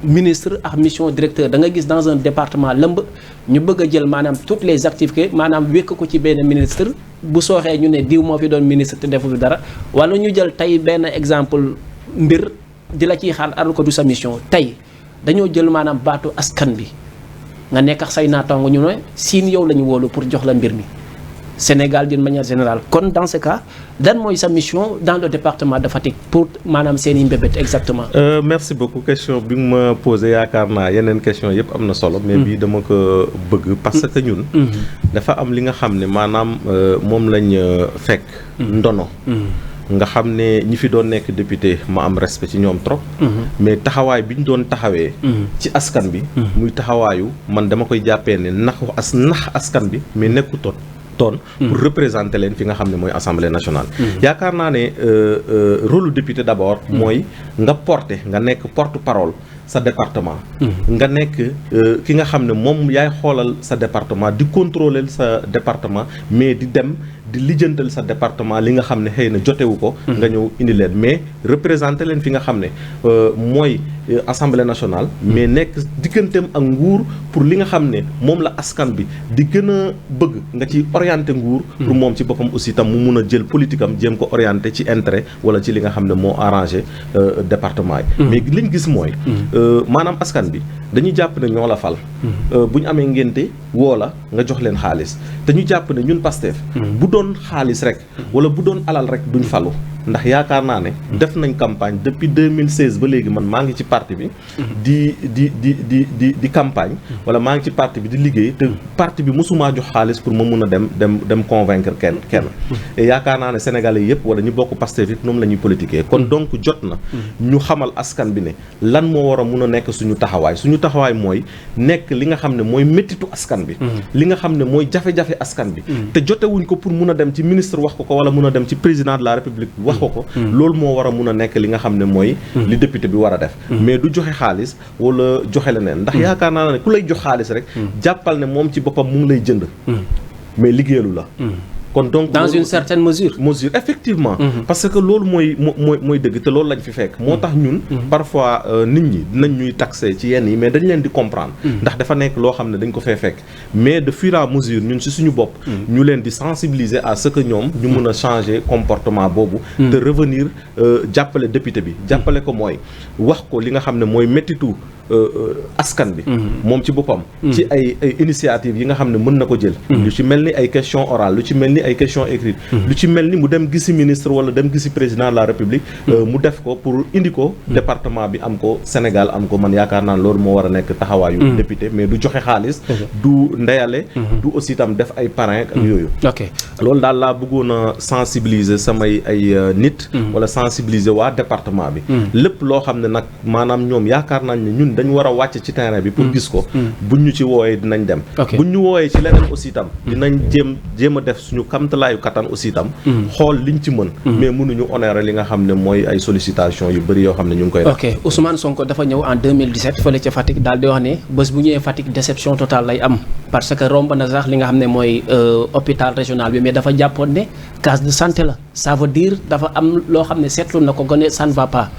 ministre ak mission directeur da nga gis dans un département lëmb ñu bëgg a jël maanaam toutes les activités maanaam wékk ko ci benn ministre bu sooxee ñu ne diw moo fi doon ministre te defu fi dara wala ñu jël tey benn exemple mbir di la ciy xaar aral ko du sa mission tey dañoo jël maanaam baatu askan bi nga nekk ak say naataango ñu ne siin yow la ñu wóolu pour jox la mbir mi Sénégal d'une manière générale kon dans ce cas lan mooy sa mission dans le département de Fatick pour maanaam seen i mbébét exactement. merci beaucoup question bi nga ma posé yaakaar naa yeneen question yëpp am na solo. mais bii dama ko bëgg parce que ñun. dafa am li nga xam ne maanaam moom lañ fekk. ndono. nga xam ne ñi fi doon nekk député ma am respect ci ñoom trop. mais taxawaay bi ñu doon taxawee. ci askan bi. muy taxawaayu man dama koy jàppee ne nax askan bi mais nekkutoon. pour représenter leen fi nga xam ne mooy Assemblée nationale. yaakaar naa ne rôle député d'abord mooy nga porter nga nekk porte-parole sa département. nga nekk ki nga xam ne moom yaay xoolal sa département di contrôler sa département mais di dem di lijjantal sa département li nga xam ne xëy na jotewu ko. nga ñëw indi leen mais représenter leen fi nga xam ne mooy Assemblée nationale. mais nekk digganteem ak nguur pour li nga xam ne moom la askan bi di gën a bëgg nga ci orienter nguur. pour moom ci boppam aussi tam mu mun a jël politique am jéem ko orienter ci intérêt wala ci li nga xam ne moo arrangé département yi. mais liñ gis mooy. maanaam askan bi dañuy jàpp ne ñoo la fal. bu ñu amee ngénte woo la nga jox leen xaalis te ñu jàpp ne ñun Pastef. bu doon xaalis rek wala bu doon alal rek duñ falu. ndax yaakaar naa ne def nañ campagne depuis 2016 ba léegi man maa ngi ci parti bi di campagne wala maa ngi ci parti bi di liggéey te parti bi mosumaa jox xaalis pour ma mun a dem convaincre kenn et yaakaar naa ne sénégalais yëpp wala ñu bokk Pastef yëpp noonu la ñuy politiquer kon donc jot na ñu xamal askan bi ne lan moo war a mun a nekk suñu taxawaay mooy nekk li nga xam ne mooy méttitu askan bi li nga xam ne mooy jafe-jafe askan bi te jotewuñ ko pour mun a dem ci ministre wax ko wala mun a dem ci président de la république wax ko loolu moo war a mun a nekk li nga xam ne mooy li député bi war a def mais du joxe xaalis wala joxe leneen ndax yaakaar naa ne ku lay jox xaalis rek jàppal ne moom ci boppam mu ngi lay jënd mais liggéeyalu la kon donc dans une certaine mesure effectivement parce que loolu mooy dëgg te loolu lañ fi fekk moo tax ñun parfois nit ñi dinañ ñuy taxé ci yenn yi mais dañ leen di comprendre ndax dafa nekk loo xam ne dañ ko fee fekk mais de fur et à mesure ñun si suñu bopp ñu leen di sensibiliser à ce que ñoom ñu mën a changer comportement boobu te revenir jàppale député bi jàppale ko mooy wax ko li nga xam ne mooy méttitu askan bi moom ci boppam ci ay initiative yi nga xam ne mën na ko jël lu ci mel ni ay question orale lu ci mel ni ay question écrite lu ci mel ni mu dem gisi ministre wala dem gisi président de la république mu def ko pour indi ko département bi am ko Sénégal am ko man yaakaar naa loolu moo war a nekk taxawaayu député mais du joxe xaalis du ndeyale du aussi itam def ay parrain ak yooyu loolu daal laa bëggoon a sensibiliser samay ay nit wala sensibiliser waa département bi lépp loo xam ne nag maanaam ñoom yaakaar nañ ne ñun dañu war a wàcc ci terrain bi pour gis ko buñ ñu ci wooyee dinañ dem buñ ñu wooyee ci leneen aussi itam dinañ jéem a def suñu kamtalaayu kattan aussi itam xool liñ ci mën mais mënuñu honorer li nga xam ne mooy ay sollicitation yu bëri yoo xam ne ñu ngi koy def Ousmane Sonko dafa ñëw en 2017 fële ca Fatick daal di wax ne bés bu ñëwee Fatick déception totale lay am parce que romb na sax li nga xam ne mooy hôpital régional bi mais dafa jàppoon ne case de santé la ça veut dire dafa am loo xam ne seetlu na ko gone ça ne va pas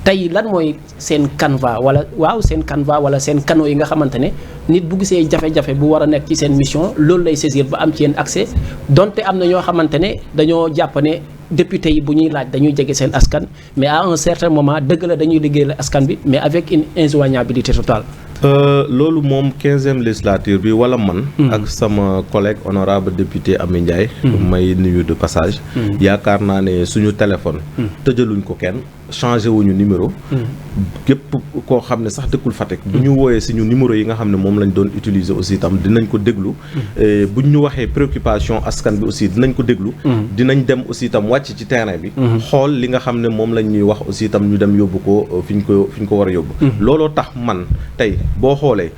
tey lan mooy seen canevas wala seen canaux yi nga xamante ne nit bu gisee jafe-jafe bu war a nekk ci seen mission loolu lay saisir ba am ci yeen accès donte am na ñoo xamante ne dañoo jàpp ne député yi bu ñuy laaj dañuy jege seen askan mais à un certain moment dëgg la dañuy liggéeyal askan bi mais avec une injoignabilité totale. loolu moom 15e législature bi wala man ak sama collègue honorable député Amy Ndiaye may nuyu de passage yaakaar naa ne suñu téléphone tëjaluñ ko kenn changé wuñu numéro képp koo xam ne sax dëkkul Fatick bu ñu wooyee suñu numéro yi nga xam ne moom lañ doon utiliser aussi itam dinañ ko déglu buñ ñu waxee préoccupation askan bi aussi dinañ ko déglu dinañ dem aussi itam wàcc ci terrain bi xool li nga xam ne moom lañ ñuy wax aussi itam ñu dem yóbbu ko fi ñu ko war a yóbbu looloo tax man tey boo xoolee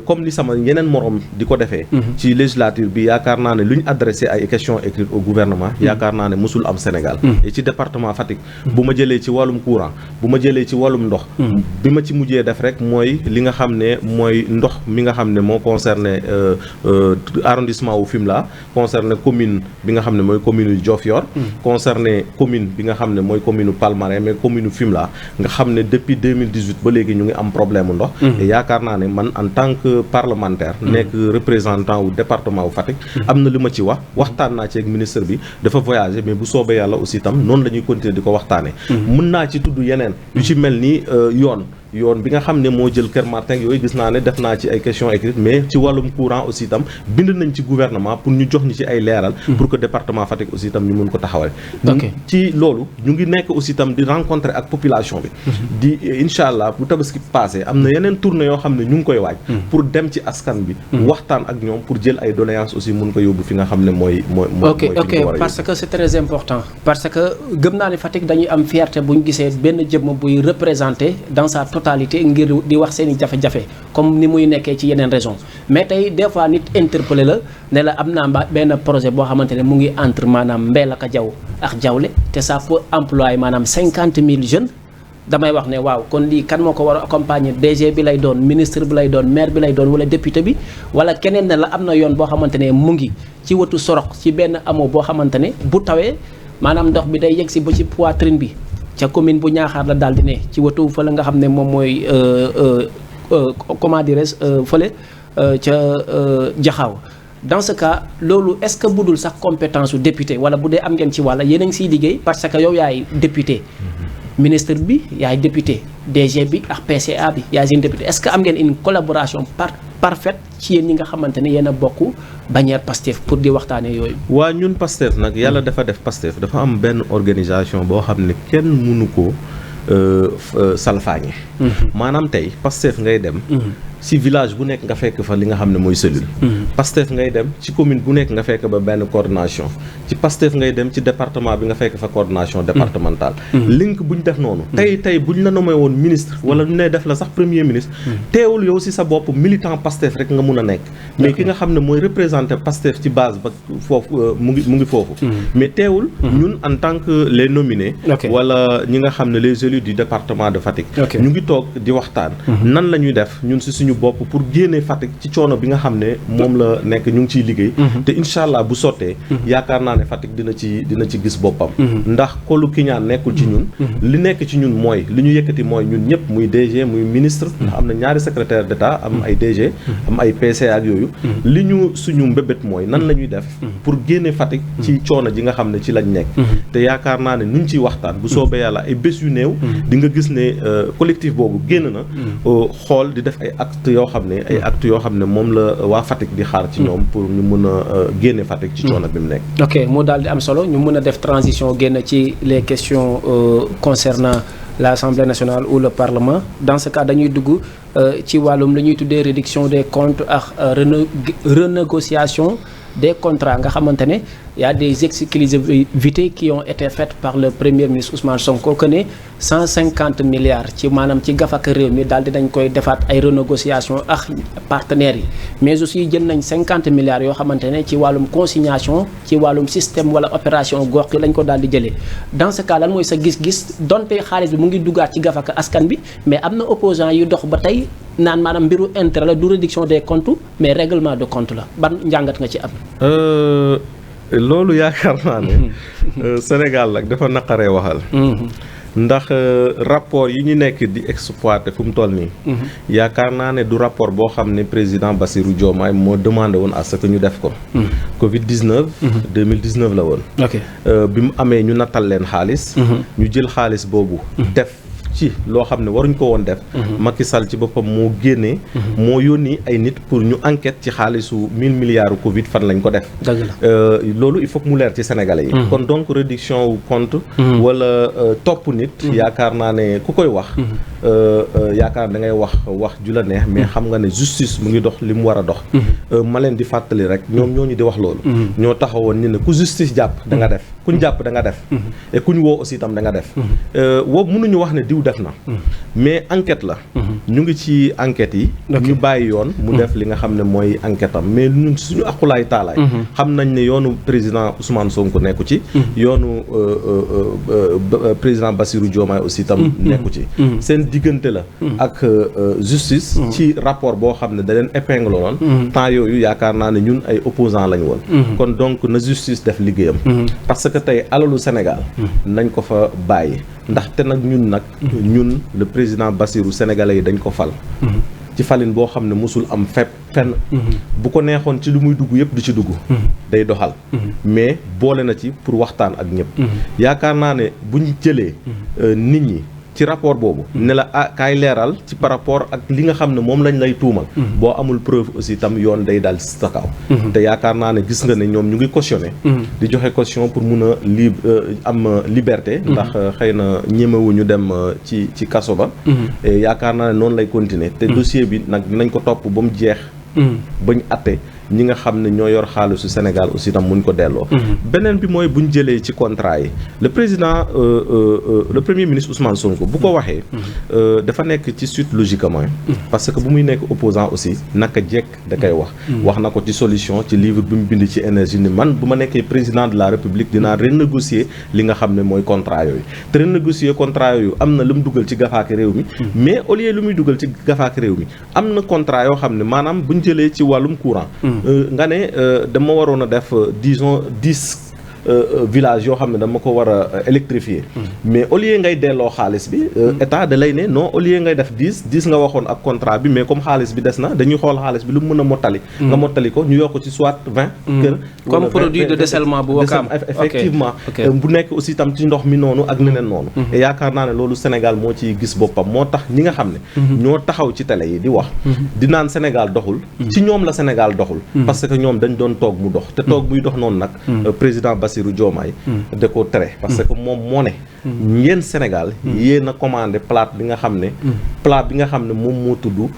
comme ni sama yeneen morom di ko defee ci législature bi yaakaar naa ne lu ñu adressé ay questions écrites au gouvernement yaakaar naa ne mosul am Sénégal et ci département Fatick bu ma jëlee ci wàllum courant bu ma jëlee ci wàllum ndox bi ma ci mujjee def rek mooy li nga xam ne mooy ndox mi nga xam ne moo concerné arrondissement wu Fimela concerné commune bi nga xam ne mooy commune yu Diofior concerné commune bi nga xam ne mooy commune Palmarin mais commune Fimela nga xam ne depuis 2018 ba léegi ñu ngi am problème mu ndox et yaakaar naa ne man en tant que parlementaire nekk représentant wu département wu Fatick am na li ma ci waxtaan naa ci ak ministre bi dafa voyager mais bu soobee yàlla aussi itam noonu la ñuy continuer di ko waxtaanee mën naa ci tudd yeneen yu ci mel ni yoon bi nga xam ne moo jël Kër Martin yooyu gis naa ne def naa ci ay questions écrites mais ci wàllum courant aussi itam bind nañ ci gouvernement pour ñu jox ñu ci ay leeral pour que département Fatick aussi itam ñu mën ko taxawal ci loolu ñu ngi nekk aussi itam di rencontrer ak population bi di incha allah bu tabaski passé am na yeneen tournée yoo xam ne ñu ngi koy waaj pour dem ci askan bi waxtaan ak ñoom pour jël ay doléances aussi mën ko yóbbu fi nga xam ne mooy parce que c'est très important parce que gëm naa ne Fatick dañuy am fierté bu ñu gisee benn jëmm buy représenter dans sa totalité ngir di wax seen i jafe-jafe comme ni muy nekkee ci yeneen région mais tey des fois nit interpellé la ne la am naa benn projet boo xamante ne mu ngi entre maanaam Mbeel ak Jaw ak Jawle te ça peut employer maanaam 50 000 jeunes damay wax ne waaw kon lii kan moo ko war a accompagner DG bi lay doon ministre bi lay doon maire bi lay doon wala député bi wala keneen ne la am na yoon boo xamante ne mu ngi ci wetu Sorox ci benn amoo boo xamante ne bu tawee maanaam ndox bi day yegg si ba ci poitrine bi ca commune bu Ñaaxaar la daal di ne ci wetu fële nga xam ne moom mooy comment dirais-je fële ca Jaxaaw dans ce cas loolu est-ce que budul sax compétence su député wala bu dee am ngeen ci wàlla yéen a ngi siy liggéey parce que yow yaay député ministre bi yaay député DG bi ak PCA bi yaay seen député est-ce que am ngeen une collaboration parfaite ci yéen ñi nga xamante ne yéen a bokk bannière Pastef pour di waxtaanee yooyu. waa ñun Pastef nag yàlla dafa def Pastef dafa am benn organisation boo xam ne kenn mënu ko salfaañe maanaam tey Pastef ngay dem ci village bu nekk nga fekk fa li nga xam ne mooy cellule Pastef ngay dem ci commune bu nekk nga fekk ba benn coordination ci Pastef ngay dem ci département bi nga fekk fa coordination départementale link bu ñu def noonu tey bu ñu la nommé woon ministre wala ñu ne def la sax premier ministre teewul yow ci sa bopp militant Pastef rek nga mun a nekk mais ki nga xam ne mooy représenté Pastef ci base ba foofu mu ngi foofu mais teewul ñun en tant que les nominés wala ñi nga xam ne les élus du département de Fatick ñu ngi toog di waxtaan nan la ñuy def ñun ci suñu suñu bopp pour génnee Fatick ci coono bi nga xam ne moom la nekk ñu ngi ciy liggéey te incha allah bu sottee yaakaar naa ne Fatick dina ci gis boppam ndax kolu kiñaan nekkul ci ñun li nekk ci ñun mooy li ñu yëkkati mooy ñun ñëpp muy DG muy ministre ndax am na ñaari secrétaire d'État am ay DG am ay PCA ak yooyu li ñu suñu mbébét mooy nan la ñuy def pour génne Fatick ci coono ji nga xam ne ci lañ nekk te yaakaar naa ne ñu ngi ciy waxtaan bu soobee yàlla ay bés yu néew di nga gis ne collectif boobu génn na xool di def ay actes yoo xam ne moom la waa Fatick di xaar ci ñoom pour ñu mën a génne Fatick ci coono bi mu nekk. ok moo daal di am solo ñu mën a def transition génn ci les questions concernant l'Assemblée nationale ou le Parlement dans ce cas dañuy dugg ci wàllum la ñuy tuddee réduction des comptes ak renégociation des contrats nga xamante ne y a des exclusivités qui ont été faites par le premier ministre Ousmane Sonko que ne 150 milliards ci maanaam ci gafaka réew mi daal di dañ koy defaat ay renégociation ak partenaires yi mais aussi jël nañ 50 milliards yoo xamante ne ci wàllum consignation ci wàllum système wala opération gox gi lañ ko daal di jëlee dans ce cas lan mooy sa gis-gis donte xaalis bi mu ngi duggaat ci gafaka askan bi mais am na opposants yu dox ba tey naan maanaam mbiru intérêt la du réduction des comptes mais règlement de compte la ban njàngat nga ci am. loolu yaakaar naa ne Sénégal nag dafa naqaree waxal. ndax rapport yi ñu nekk di exploiter fu mu toll nii. yaakaar naa ne du rapport boo xam ne président Bassirou Diomaye moo demandé woon à ce que ñu def ko. Covid 19. 2019 la woon. ok bi mu amee ñu nattal leen xaalis. ñu jël xaalis boobu. def ci loo xam ne waruñ ko woon def. Macky Sall ci boppam moo génnee. moo yónni ay nit pour ñu enquête ci xaalisu 1000 milliards Covid fan lañ ko def. loolu il faut que mu leer ci Sénégalais yi. kon donc réduction wu compte. wala topp nit. yaakaar naa ne ku koy wax. yaakaar da ngay wax ju la neex mais xam nga ne justice mu ngi dox li mu war a dox. ma leen di fàttali rek ñoom ñoo ñu di wax loolu. ñoo taxawoon ñu ne ku justice jàpp da nga def kuñ jàpp da nga def. et kuñ woo aussi itam da nga def. woo mënuñu wax ne diw def na mais enquête la. ñu ngi ci enquête yi. ñu bàyyi yoon mu def li nga xam ne mooy enquête am mais ñun suñu aqulaay taalaay. xam nañ ne yoonu président Ousmane Sonko nekku ci. yoonu président Bassirou Diomaye aussi itam nekku ci. seen diggante la ak justice ci rapport boo xam ne da leen épingle woon temps yooyu yaakaar naa ne ñun ay opposants lañ woon kon donc na justice def liggéeyam parce que tey alalu Sénégal nañ ko fa bàyyi ndaxte nag ñun le président Bassirou sénégalais yi dañ ko fal ci falin boo xam ne musul am fenn bu ko neexoon ci lu muy dugg yëpp du ci dugg day doxal mais boole na ci pour waxtaan ak ñëpp yaakaar naa ne buñ jëlee nit ñi ci rapport boobu ne la kaay leeral ci par rapport ak li nga xam ne moom lañ lay tuumal boo amul preuve aussi tam yoon day dal ci sa kaw te yaakaar naa ne gis nga ne ñoom ñu ngi cautionné di joxe caution pour mun a am liberté ndax xëy na ñemewuñu dem ci kaso ba yaakaar naa ne noonu lay continuer te dossier bi nag dinañ ko topp ba mu jeex bañ atte ñi nga xam ne ñoo yor xaalisu Sénégal aussi tam muñ ko delloo beneen bi mooy buñ jëlee ci contrat yi le président le premier ministre Ousmane Sonko bu ko waxee dafa nekk ci suite logiquement parce que bu muy nekk opposant aussi naka jekk da koy wax na ko ci solution ci livre bi mu bind ci énergie ni man bu ma nekkee président de la République dinaa renégocier li nga xam ne mooy contrat yooyu te renégocier contrat yooyu am na lu mu dugal ci gafaaki réew mi mais au lieu lu muy dugal ci gafaaki réew mi am na contrat yoo xam ne maanaam buñ jëlee ci wàllum courant nga ne dama waroon a def disons 10 village yoo xam ne dama ko war a électrifier mais au lieu ngay delloo xaalis bi état da lay ne non au lieu ngay def 10 nga waxoon ak contrat bi mais comme xaalis bi des na dañuy xool xaalis bi lu mu mën a mottali nga mottali ko ñu yokk ci soit 20 kër comme produit de dessalement bu Wakaam effectivement bu nekk aussi tam ci ndox mi noonu ak neneen noonu et yaakaar naa ne loolu Sénégal moo ciy gis boppam moo tax ñi nga xam ne ñoo taxaw ci télé yi di wax di naan Sénégal doxul ci ñoom la Sénégal doxul parce que ñoom dañ doon toog mu dox te toog muy dox noonu nag président Bassirou Diomaye da ko tere parce que moom moo ne yéen Sénégal yéen a commandé plat bi nga xam ne moom moo tudd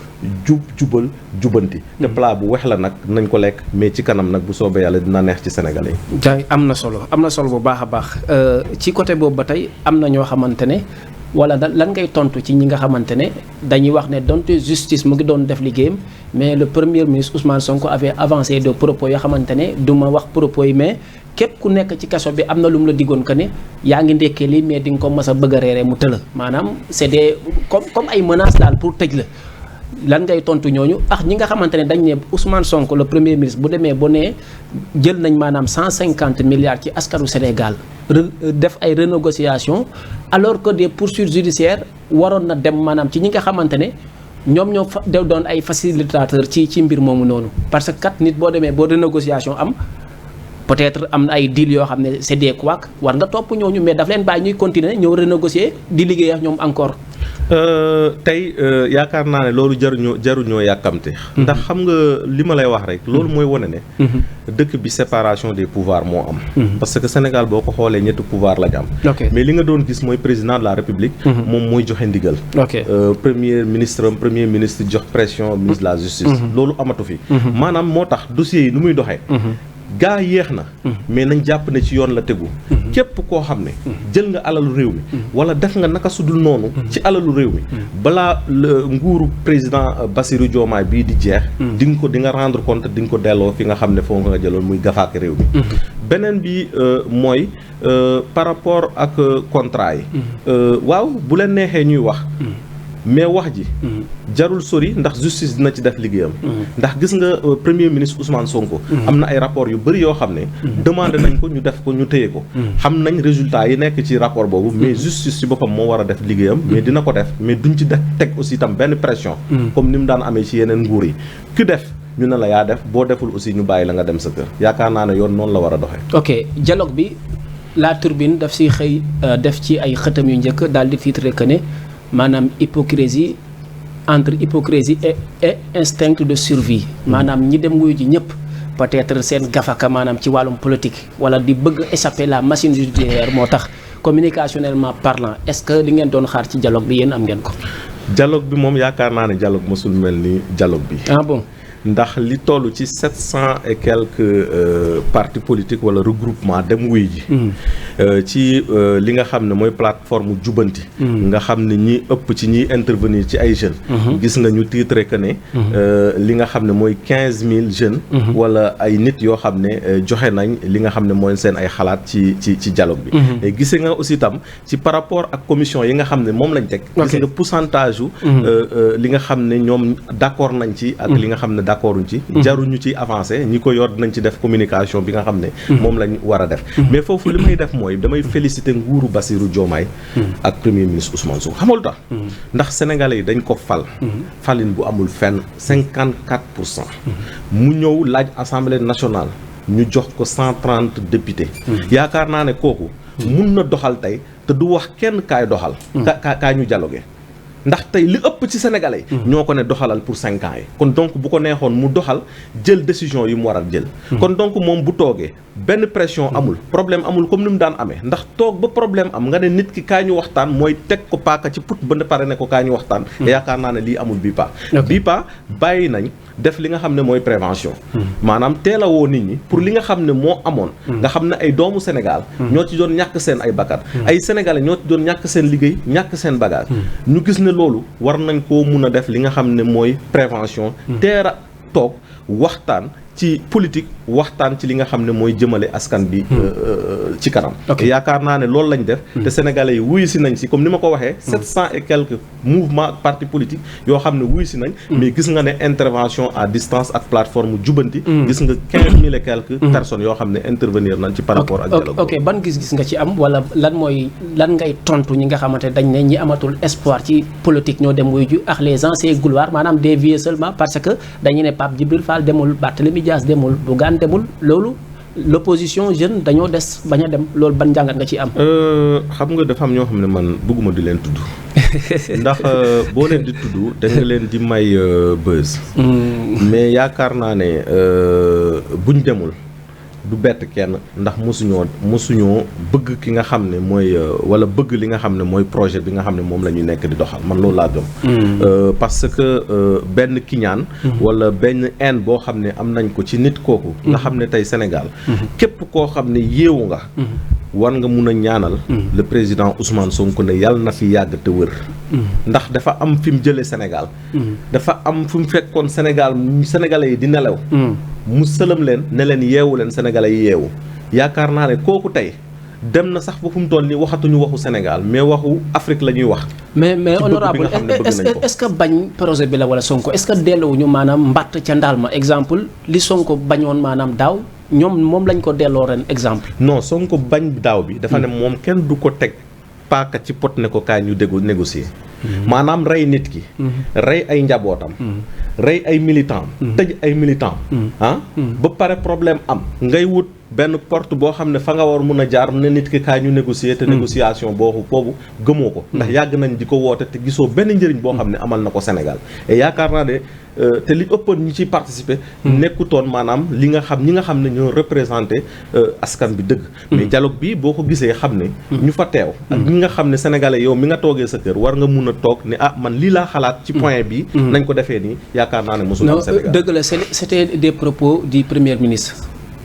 jubal jubanti te plat bu wex la nag nañ ko lekk mais ci kanam nag bu soobee yàlla dina neex ci Sénégalais yi am na solo bu baax a baax ci côté boobu ba tey am na ñoo xamante ne wala lan ngay tontu ci ñi nga xamante ne dañuy wax ne donte justice mu ngi doon def liggéeyam mais le premier ministre Ousmane Sonko avait avancé de propos yoo xamante ne du ma wax propos yi mais képp ku nekk ci kaso bi am na lu mu la diggoon que ne yaa ngi ndekkee lii mais di nga ko mas a bëgg a reeree mu tëla maanaam c'est des comme ay menaces daal pour tëj la lan ngay tontu ñooñu ak ñi nga xamante ne dañ ne Ousmane Sonko le premier ministre bu demee ba ne jël nañ maanaam 150 milliards ci askanu Sénégal def ay renégociation alors que des poursuites judiciaires waroon na dem maanaam ci ñi nga xamante ne ñoom ñoo doon ay facilitateur ci mbir moomu noonu parce que kat nit boo demee boo renégociation am peut-être am na ay deal yoo xam ne c'est des couacs war nga topp ñooñu mais daf leen bàyyi ñuy continuer ñëw renégocier di liggéey ak ñoom encore. tey yaakaar naa ne loolu jaruñoo yàkkamte. ndax xam nga li ma lay wax rek. loolu mooy wane ne. dëkk bi séparation des pouvoirs moo am. parce que Sénégal boo ko xoolee ñetti pouvoir lañ am. mais li nga doon gis mooy président de la République. moom mooy joxe ndigal. premier ministre jox pression ministre de la justice. loolu amatu fi. maanaam moo tax dossiers yi nu muy doxee. gaa yéex na mais nañ jàpp ne ci yoon la tegu képp koo xam ne jël nga alalu réew mi wala def nga naka sudul noonu ci alalu réew mi balaa nguuru président Bassirou Diomaye bii di jeex di nga rendre compte di nga ko delloo fi nga xam ne foofu nga jëloon muy gafaak réew mi beneen bi mooy par rapport ak contrat yi waaw bu leen neexee ñuy wax mais wax ji jarul sori ndax justice dina ci def liggéeyam ndax gis nga premier ministre Ousmane Sonko am na ay rapport yu bëri yoo xam ne demandé nañ ko ñu def ko ñu téye ko xam nañ résultat yi nekk ci rapport boobu mais justice ci boppam moo war a def liggéeyam mais dina ko def mais duñ ci def teg aussi itam benn pression comme ni mu daan amee ci yeneen nguur yi ki def ñu ne la yaa def boo deful aussi ñu bàyyi la nga dem sa kër yaakaar naa ne yoon noonu la war a doxee. ok dialogue bi La Tribune daf si xëy def ci ay xëtam yu njëkk daal di titre que ne maanaam hypocrisie entre hypocrisie et instinct de survie maanaam ñi dem wuyu ji ñëpp peut-être seen gafaka maanaam ci wàllum politique wala di bëgg échapper la machine judiciaire moo tax communicationnellement parlant est-ce que li ngeen doon xaar ci dialogue bi yéen am ngeen ko. dialogue bi moom yaakaar naa ne dialogue mosul mel ni dialogue bi. ah bon. ndax li toll ci 700 et quelques partis politiques wala regroupement dem wuy ji ci li nga xam ne mooy plateforme jubanti nga xam ne ñi ëpp ci ñiy intervenir ci ay jeunes gis nga ñu titre que ne li nga xam ne mooy 15000 jeunes wala ay nit yoo xam ne joxe nañ li nga xam ne mooy seen ay xalaat ci dialogue bi et gis nga aussi tam ci par rapport ak commission yi nga xam ne moom lañ teg gis nga pourcentage li nga xam ne ñoom d'accord nañ ci ak li nga xam ne d'accorduñ ci jaruñu ci avancé ñi ko yor dinañ ci def communication bi nga xam ne moom lañ war a def mais foofu li may def mooy damay féliciter nguuru Bassirou Diomaye ak premier ministre Ousmane Sonko xamul tax ndax sénégalais yi dañ ko falin bu amul fenn 54% mu ñëw laaj assemblée nationale ñu jox ko 130 députés yaakaar naa ne kooku mun na doxal tey te du wax kenn kaay doxal kaay ñu dialogué ndax tey li ëpp ci sénégalais yi ñoo ko ne doxalal pour 5 ans yi kon donc bu ko neexoon mu doxal jël décision yi mu war a jël kon donc moom bu toogee benn pression amul problème amul comme ni mu daan amee ndax toog ba problème am nga ne nit ki kaa ñu waxtaan mooy teg ko paaka ci put ba pare ne ko kaa ñu waxtaan yaakaar naa ne lii amul bii pa bàyyi nañ def li nga xam ne mooy prévention maanaam teel a woo nit ñi pour li nga xam ne moo amoon nga xam ne ay doomu Sénégal ñoo ci doon ñàkk seen ay bakkan ay sénégalais ñoo ci doon ñàkk seen liggéey ñàkk seen bagage ñu gis ne loolu war nañ koo mun a def li nga xam ne mooy prévention teel a toog waxtaan ci politique waxtaan ci li nga xam ne mooy jëmale askan bi ci kanam yaakaar naa ne loolu lañ def te sénégalais yi wuyu si nañ si comme ni ma ko waxee 700 et quelques mouvements partis politiques yoo xam ne wuyu si nañ mais gis nga ne intervention à distance ak plateforme jubanti gis nga 15000 et quelques personnes yoo xam ne intervenir nañ ci par rapport ak dialogue ok ban gis-gis nga ci am wala lan ngay tontu ñi nga xamante dañ ne ñi amatul espoir ci politique ñoo dem wuyu ju ak les anciens gloires maanaam des vieux seulement parce que dañu ne Pape Djibril Fall demul Barthélémy Dias demul Bougane demul loolu l'opposition jeune dañoo des bañ a dem loolu ban njàngat nga ci am. xam nga dafa am ñoo xam ne man bëgguma di leen tudd ndax boo leen di tudd da nga leen di may buzz. mais yaakaar naa ne buñ demul du bett kenn ndax mosuñoo bëgg ki nga xam ne mooy wala bëgg li nga xam ne mooy projet bi nga xam ne moom la ñu nekk di doxal man loolu laa gëm. parce que benn kiñaan wala benn haine boo xam ne am nañ ko ci nit kooku nga xam ne tey Sénégal képp koo xam ne yeewu nga war nga mun a ñaanal le président Ousmane Sonko ne yàlla na fi yàgg te wër ndax dafa am fi mu jëlee Sénégal dafa am fi mu fekkoon sénégalais yi di nelaw mu sëlam leen ne leen yeewu leen sénégalais yi yeewu yaakaar naa ne kooku tey dem na sax ba fu mu toll nii waxatuñu waxu Sénégal mais waxu Afrique la ñuy wax. mais honorable est-ce que bañ projet bi la wala Sonko est-ce que delluwuñu maanaam mbatt ca ndaal ma exemple li Sonko bañoon maanaam daaw ñoom moom lañ ko delloo ren exemple. non Sonko bañ daaw bi. dafa ne moom kenn du ko teg paaka ci pot ne ko kaay ñu négocier. maanaam rey nit ki. rey ay njabootam. rey ay militant tëj ay militant ba pare problème am ngay wut benn porte boo xam ne fa nga war mun a jaar ne nit ki kaay ñu négocier te négociation boobu gëmoo ko ndax yàgg nañ di ko woote te gisoo benn njëriñ boo xam ne amal na ko Sénégal et yaakaar naa ne te li ëppoon ñi ciy participer nekkutoon maanaam ñi nga xam ne ñoo représenté askan bi dëgg mais dialogue bi boo ko gisee xam ne ñu fa teew ak ñi nga xam ne sénégalais yow mi nga toogee sa kër war nga mun a toog ne man lii laa xalaat ci point bi nañ ko defee nii yaakaar naa ne mosul am Sénégal dëgg la c'était des propos du premier ministre.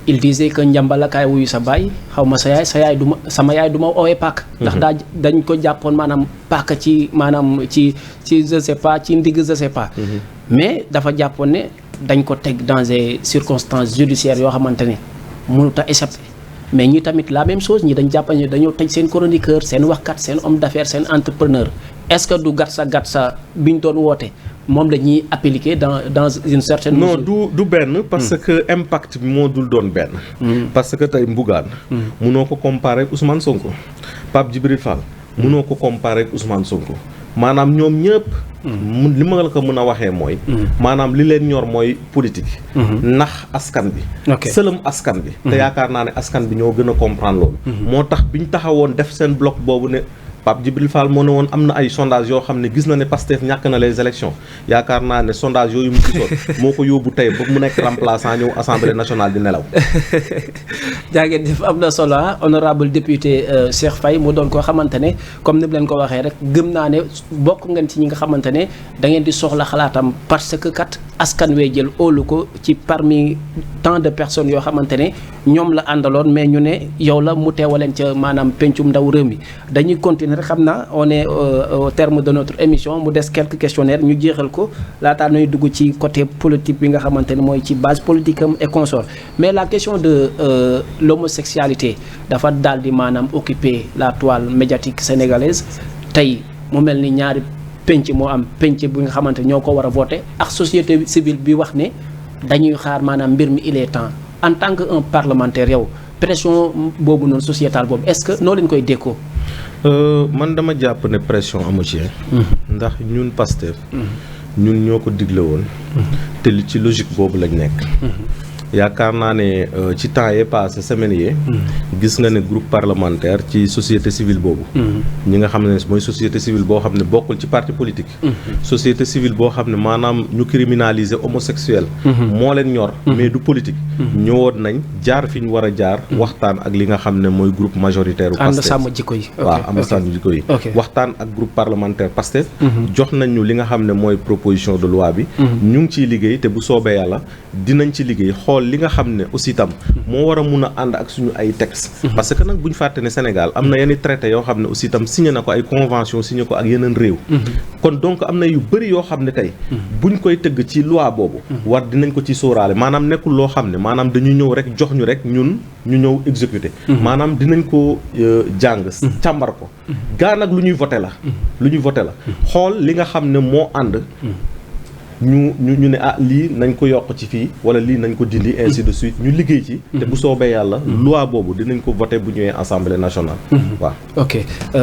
Il disait que njambala kaay wuyu sa baay xaw ma sama yaay du ma oowee paak ndax dañ ko jàppoon maanaam paak ci maanaam ci je sais pas ci ndigg je sais pas mais dafa jàppoon ne dañ ko teg dans des circonstances judiciaires yoo xamante ne mënut a échapper mais ñi tamit la même chose ñi dañ jàpp ne dañoo tëj seen chroniqueur seen waxkat seen homme d'affaires seen entrepreneur est-ce que du gatsa biñ doon woote moom la ñuy appliquer dans une certaine mesure. non du benn parce que impact bi moo dul doon benn parce que tey Bougane munoo ko comparer ak Ousmane Sonko Pape Djibril Fall munoo ko comparer ak Ousmane Sonko maanaam ñoom ñëpp li ma la ko mën a waxee mooy maanaam li leen ñor mooy politique ndax askan bi sëlëm askan bi te yaakaar naa ne askan bi ñoo gën a comprendre loolu moo tax biñ taxawoon def seen bloc boobu ne Pape Djibril Fall moo ne woon am na ay sondage yoo xam ne gis na ne Pastef ñàkk na les élections yaakaar naa ne sondage yooyu mu gisoon moo ko yóbbu tey ba mu nekk remplaçant ñëw assemblée nationale di nelaw. jaageen jëf am na solo honorable député Cheikh Faye mu doon koo xamante ne comme ni mu leen ko waxee rek gëm naa ne bokk ngeen ci ñi nga xamante ne da ngeen di soxla xalaatam parce que kat askan wee jël óolu ko ci parmi tant de personnes yoo xamante ne ñoom la àndaloon mais ñu ne yow la mu teewaleen ca maanaam pencum ndaw réew mi dañuy continuer rek xam naa on est au terme de notre émission mu des quelques questionnaires ñu jeexal ko laataa ñuy dugg ci côté politique bi nga xamante ne mooy ci base politique am et consort mais la question de l'homosexualité dafa daal di maanaam occuper la toile médiatique sénégalaise tey mu mel ni ñaari penc moo am penc bi nga xamante ñoo ko war a voter ak société civile bi wax ne dañuy xaar maanaam mbir mi il est temps en tant que un parlementaire yow pression boobu noonu sociétale boobu est-ce que noo leen koy déggoo. man dama jàpp ne pression amu ci ndax ñun Pastef ñun ñoo ko digle woon te li ci logique boobu lañ nekk yaakaar naa ne ci temps yee passé semaine yee gis nga ne groupe parlementaire ci société civile boobu ñi nga xam ne mooy société civile boo xam ne bokkul ci parti politique société civile boo xam ne maanaam ñu criminaliser homosexuel moo leen ñor mais du politique ñëwoon nañ jaar fi ñu war a jaar waxtaan ak li nga xam ne mooy groupe majoritaire u Pastef ànd sàmm jikko yi waaw ànd sàmm jikko yi waxtaan ak groupe parlementaire Pastef jox nañ ñu li nga xam ne mooy proposition de loi bi ñu ngi ciy liggéey te bu soobee yàlla dinañ ci liggéey xool li nga xam ne aussi tam moo war a mun a ànd ak suñu ay texte parce que nag bu ñu fàtte ne Sénégal am na yenn traité yoo xam ne aussi tam signé na ko ay convention signé ko ak yeneen réew kon donc am na yu bëri yoo xam ne tey buñ koy tëgg ci loi boobu war dinañ ko ci sóoraale maanaam nekkul loo xam ne maanaam dañu ñëw rek jox ñu rek ñun ñu ñëw exécuter maanaam dinañ ko jàng càmbar ko gaa nag lu ñuy voté la xool li nga xam ne moo ànd ñu ne lii nañ ko yokk ci fii wala lii nañ ko dindi ainsi de suite ñu liggéey ci te bu soobee yàlla loi boobu dinañ ko voté bu ñëwee assemblée nationale waaw ok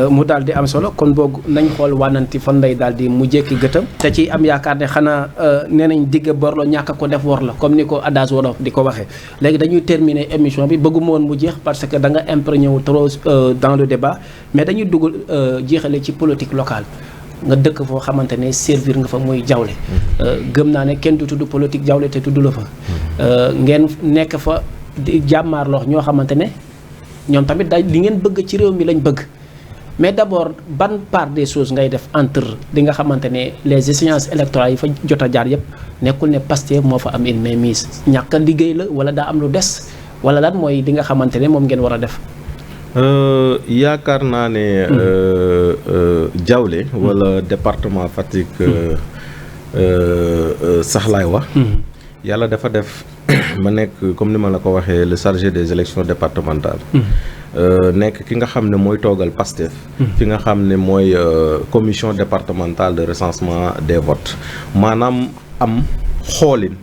mu daal di am solo kon boog nañ xool wànnanti fan lay daal di mu jékki gëtam te ci am yaakaar ne xanaa nee nañ digg bor la ñàkk ko def wor la comme ni ko adage wolof di ko waxee léegi dañuy terminer émission bi bëgguma woon mu jeex parce que da nga imprégné wu trop dans le débat mais dañuy dugg jeexale ci politique locale nga dëkk foo xamante ne servir nga fa muy jawle gëm naa ne kenn du tudd politique jawle te tudd la fa ngeen nekk fa di jàmmaarloo ñoo xamante ne ñoom tamit daal li ngeen bëgg ci réew mi lañ bëgg mais d'abord ban part des choses ngay def entre li nga xamante ne les échéances électorales yi fa jot a jaar yëpp nekkul ne Pastef moo fa am une mainmise ñàkk a liggéey la wala daa am lu des wala lan mooy li nga xamante ne moom ngeen war a def. yaakaar naa ne Diaoulé wala département Fatick sax laay wax yàlla dafa def ma nekk comme ni ma la ko waxee le chargé des élections départementales nekk ki nga xam ne mooy toogal Pastef fi nga xam ne mooy commission départementale de recensement des votes maanaam am xoolin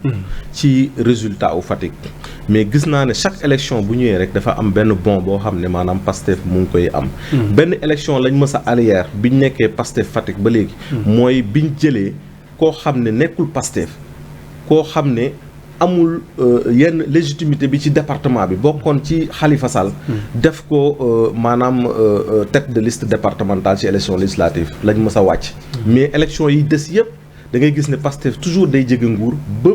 ci résultat u Fatick mais gis naa ne chaque élection bu ñëwee rek dafa am benn bon boo xam ne maanaam Pastef mu ngi koy am benn élection lañ mës a arrière biñ nekkee Pastef Fatick ba léegi mooy biñ jëlee koo xam ne nekkul Pastef koo xam ne amul yenn légitimité bi ci département bi bokkoon ci Khalifa Sall def ko maanaam tête de liste départementale ci élection législative lañ mës a wàcc mais élection yi des yëpp da ngay gis ne Pastef toujours day jege nguur ba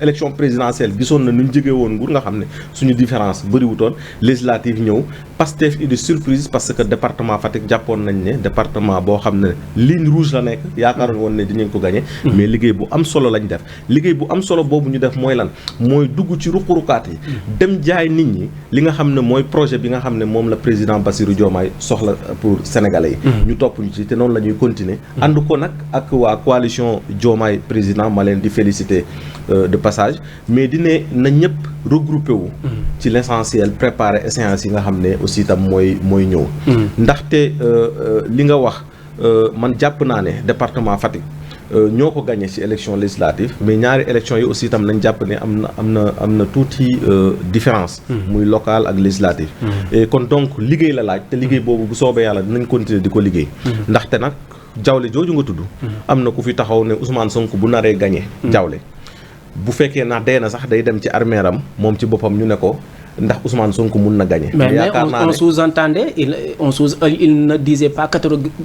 élection présidentielle gisoon na nu ñu jege woon nguur nga xam ne suñu différence bëriwutoon législative ñëw Pastef indi surprise parce que département Fatick jàppoon nañ ne département boo xam ne ligne rouge la nekk yaakaaroon woon ne dinañ ko gagné mais liggéey bu am solo lañ def liggéey bu am solo boobu ñu def mooy lan mooy dugg ci ruq-ruqaat yi dem jaay nit ñi li nga xam ne mooy projet bi nga xam ne moom la président Bassirou Diomaye soxla pour sénégalais yi ñu topp ñu ci te noonu la ñuy continuer ànd ko nag ak waa coalition Diomaye président ma leen di féliciter de passage mais dine na ñëpp regroupé wu ci l'essentiel préparer échéance yi nga xam ne aussi itam mooy ñëw ndaxte li nga wax man jàpp naa ne département Fatick ñoo ko gagné ci élection législative mais ñaari élection yi aussi itam nañ jàpp ne am na tuuti différence muy local ak législative et kon donc liggéey la laaj te liggéey boobu bu soobee yàlla dinañ continuer di ko liggéey ndaxte nag Jawle jooju nga tudd am na ku fi taxaw ne Ousmane Sonko bu naree gagné Jawle bu fekkee na dee na sax day dem ci armeeram moom ci boppam ñu ne ko ndax Ousmane Sonko mun na gagner. Mais on sous-entendait, il ne disait pas